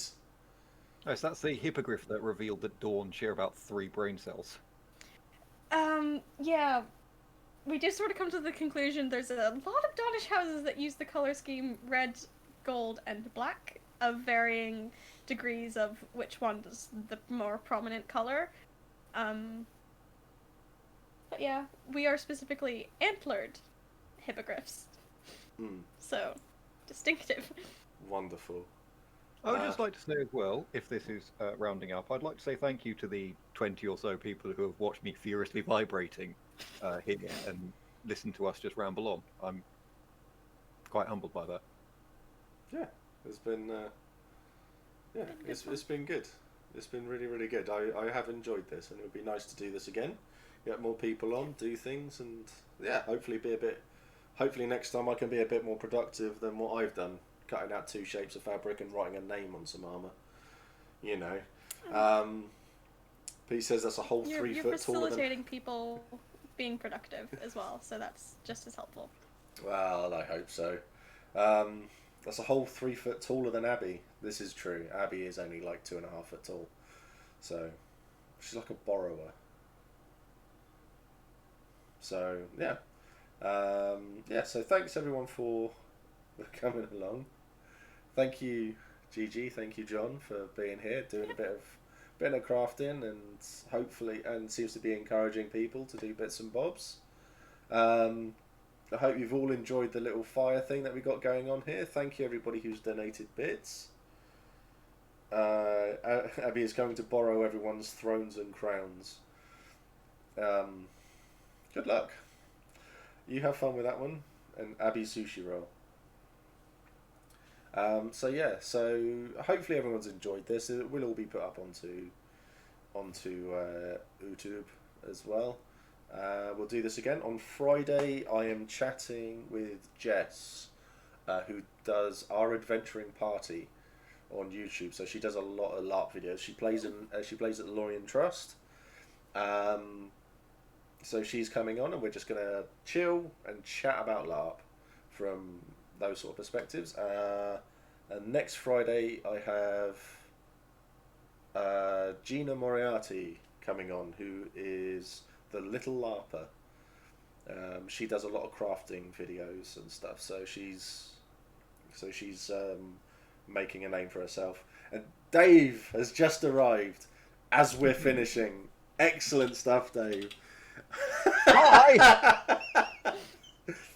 Oh, so that's the hippogriff that revealed that Dawn share about 3 brain cells. Yeah. We do sort of come to the conclusion there's a lot of Dawnish houses that use the color scheme red, gold, and black of varying degrees of which one is the more prominent color. But yeah, we are specifically antlered hippogriffs. So, distinctive. Wonderful. I would just like to say as well, if this is rounding up, I'd like to say thank you to the 20 or so people who have watched me furiously vibrating here and listened to us just ramble on. I'm quite humbled by that. Yeah, it's been it's been good. It's been really, really good. I have enjoyed this, and it would be nice to do this again. Get more people on, do things, and yeah, hopefully next time I can be a bit more productive than what I've done, cutting out 2 shapes of fabric and writing a name on some armour. You know. But he says that's a whole 3 foot taller You're facilitating people being productive as well, so that's just as helpful. Well, I hope so. That's a whole 3 foot taller than Abby. This is true. Abby is only like 2.5 foot tall. So, she's like a borrower. So, yeah. So thanks everyone for coming along. Thank you, Gigi. Thank you, John, for being here, doing a bit of crafting, and hopefully, and seems to be encouraging people to do bits and bobs. I hope you've all enjoyed the little fire thing that we got going on here. Thank you everybody who's donated bits. Abby is going to borrow everyone's thrones and crowns. Good luck. You have fun with that one. And Abby sushi roll. So hopefully everyone's enjoyed this. It will all be put up onto YouTube as well. We'll do this again on Friday. I am chatting with Jess, who does Our Adventuring Party on YouTube. So she does a lot of LARP videos. She plays at the Lorien Trust. So she's coming on, and we're just gonna chill and chat about LARP from those sort of perspectives. And next Friday I have Gina Moriarty coming on, who is the Little LARPer. She does a lot of crafting videos and stuff, so she's making a name for herself. And Dave has just arrived as we're finishing Excellent stuff, Dave. Hi.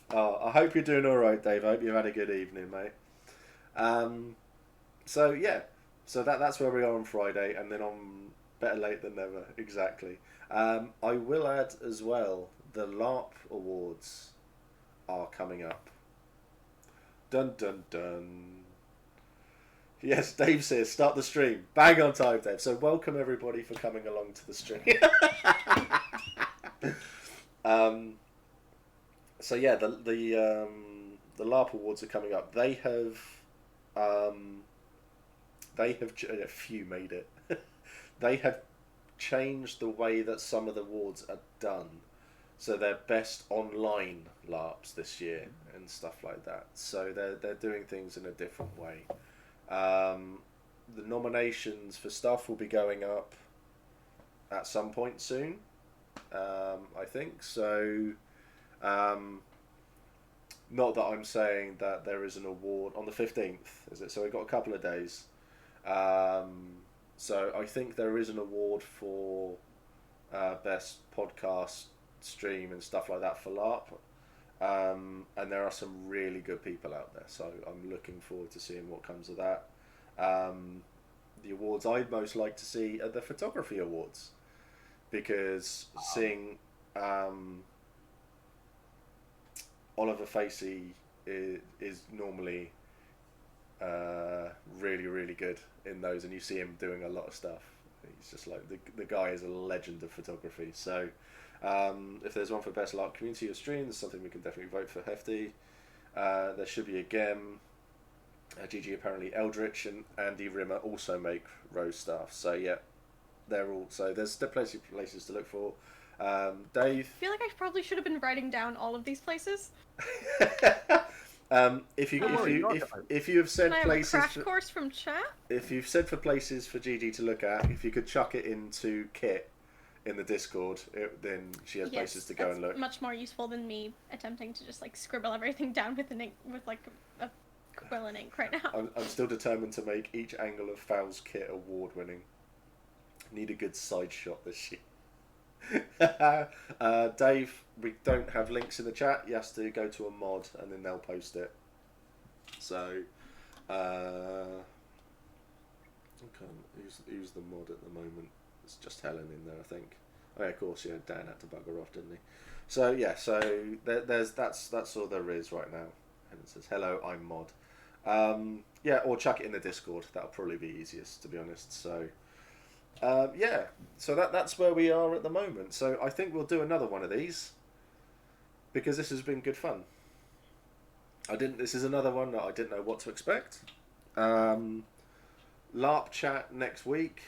Oh, I hope you're doing all right, Dave. I hope you've had a good evening, mate. So yeah, so that's where we are on Friday, and then on Better Late Than Never. Exactly. I will add as well, the Larp Awards are coming up. Dun dun dun. Yes, Dave says start the stream. Bang on time, Dave. So welcome everybody for coming along to the stream. So yeah, the Larp Awards are coming up. They have few made it. They have changed the way that some of the awards are done. So they're best online LARPs this year and stuff like that. So they're doing things in a different way. The nominations for stuff will be going up at some point soon, I think. So, not that I'm saying that there is an award on the 15th, is it? So we've got a couple of days. So I think there is an award for best podcast stream and stuff like that for LARP. And there are some really good people out there, so I'm looking forward to seeing what comes of that. The awards I'd most like to see are the photography awards, because seeing Oliver Facey is normally really, really good in those, and you see him doing a lot of stuff. He's just like the guy is a legend of photography. So if there's one for best LARP community or stream, there's something we can definitely vote for Hefty. There should be a gem. GG apparently Eldritch and Andy Rimmer also make Rose staff. So yeah, they're all, so there's the places to look for. Dave. I feel like I probably should have been writing down all of these places. If you have said Can I have places a crash course from chat? if you've said for places for GG to look at, if you could chuck it into Kit in the Discord, then she has places to go and look. Much more useful than me attempting to just like scribble everything down with like a quill and ink right now. I'm still determined to make each angle of Foul's Kit award winning. Need a good side shot this year. Dave, we don't have links in the chat. He has to go to a mod and then they'll post it. So, okay, who's the mod at the moment? It's just Helen in there, I think. Oh yeah, of course, yeah. Dan had to bugger off, didn't he? So yeah, so that's all there is right now. And it says, "Hello, I'm mod." Yeah, or chuck it in the Discord. That'll probably be easiest, to be honest. So. Yeah, so that's where we are at the moment. So I think we'll do another one of these because this has been good fun. This is another one that I didn't know what to expect. LARP chat next week.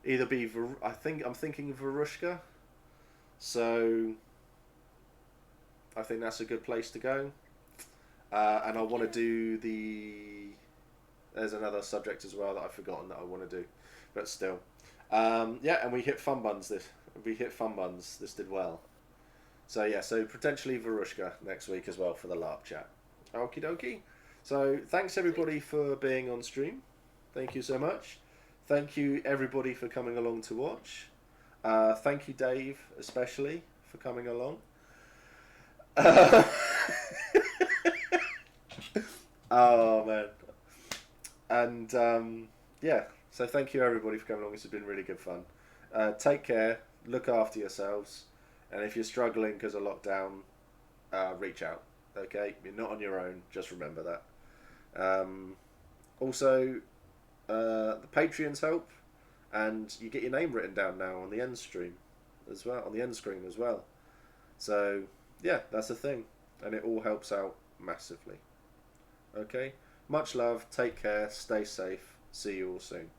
Either be I'm thinking Varushka. So I think that's a good place to go. And I want to do There's another subject as well that I've forgotten that I want to do, but still, yeah. And we hit fun buns. This did well. So yeah, so potentially Varushka next week as well for the LARP chat. Okie dokie. So thanks everybody for being on stream. Thank you so much. Thank you everybody for coming along to watch. Thank you Dave especially for coming along. Oh man. And yeah, so thank you everybody for coming along. This has been really good fun. Take care, look after yourselves, and if you're struggling because of lockdown, reach out. Okay, you're not on your own. Just remember that. Also, the Patreons help, and you get your name written down now on the end stream as well, on the end screen as well. So yeah, that's a thing, and it all helps out massively. Okay. Much love, take care, stay safe, see you all soon.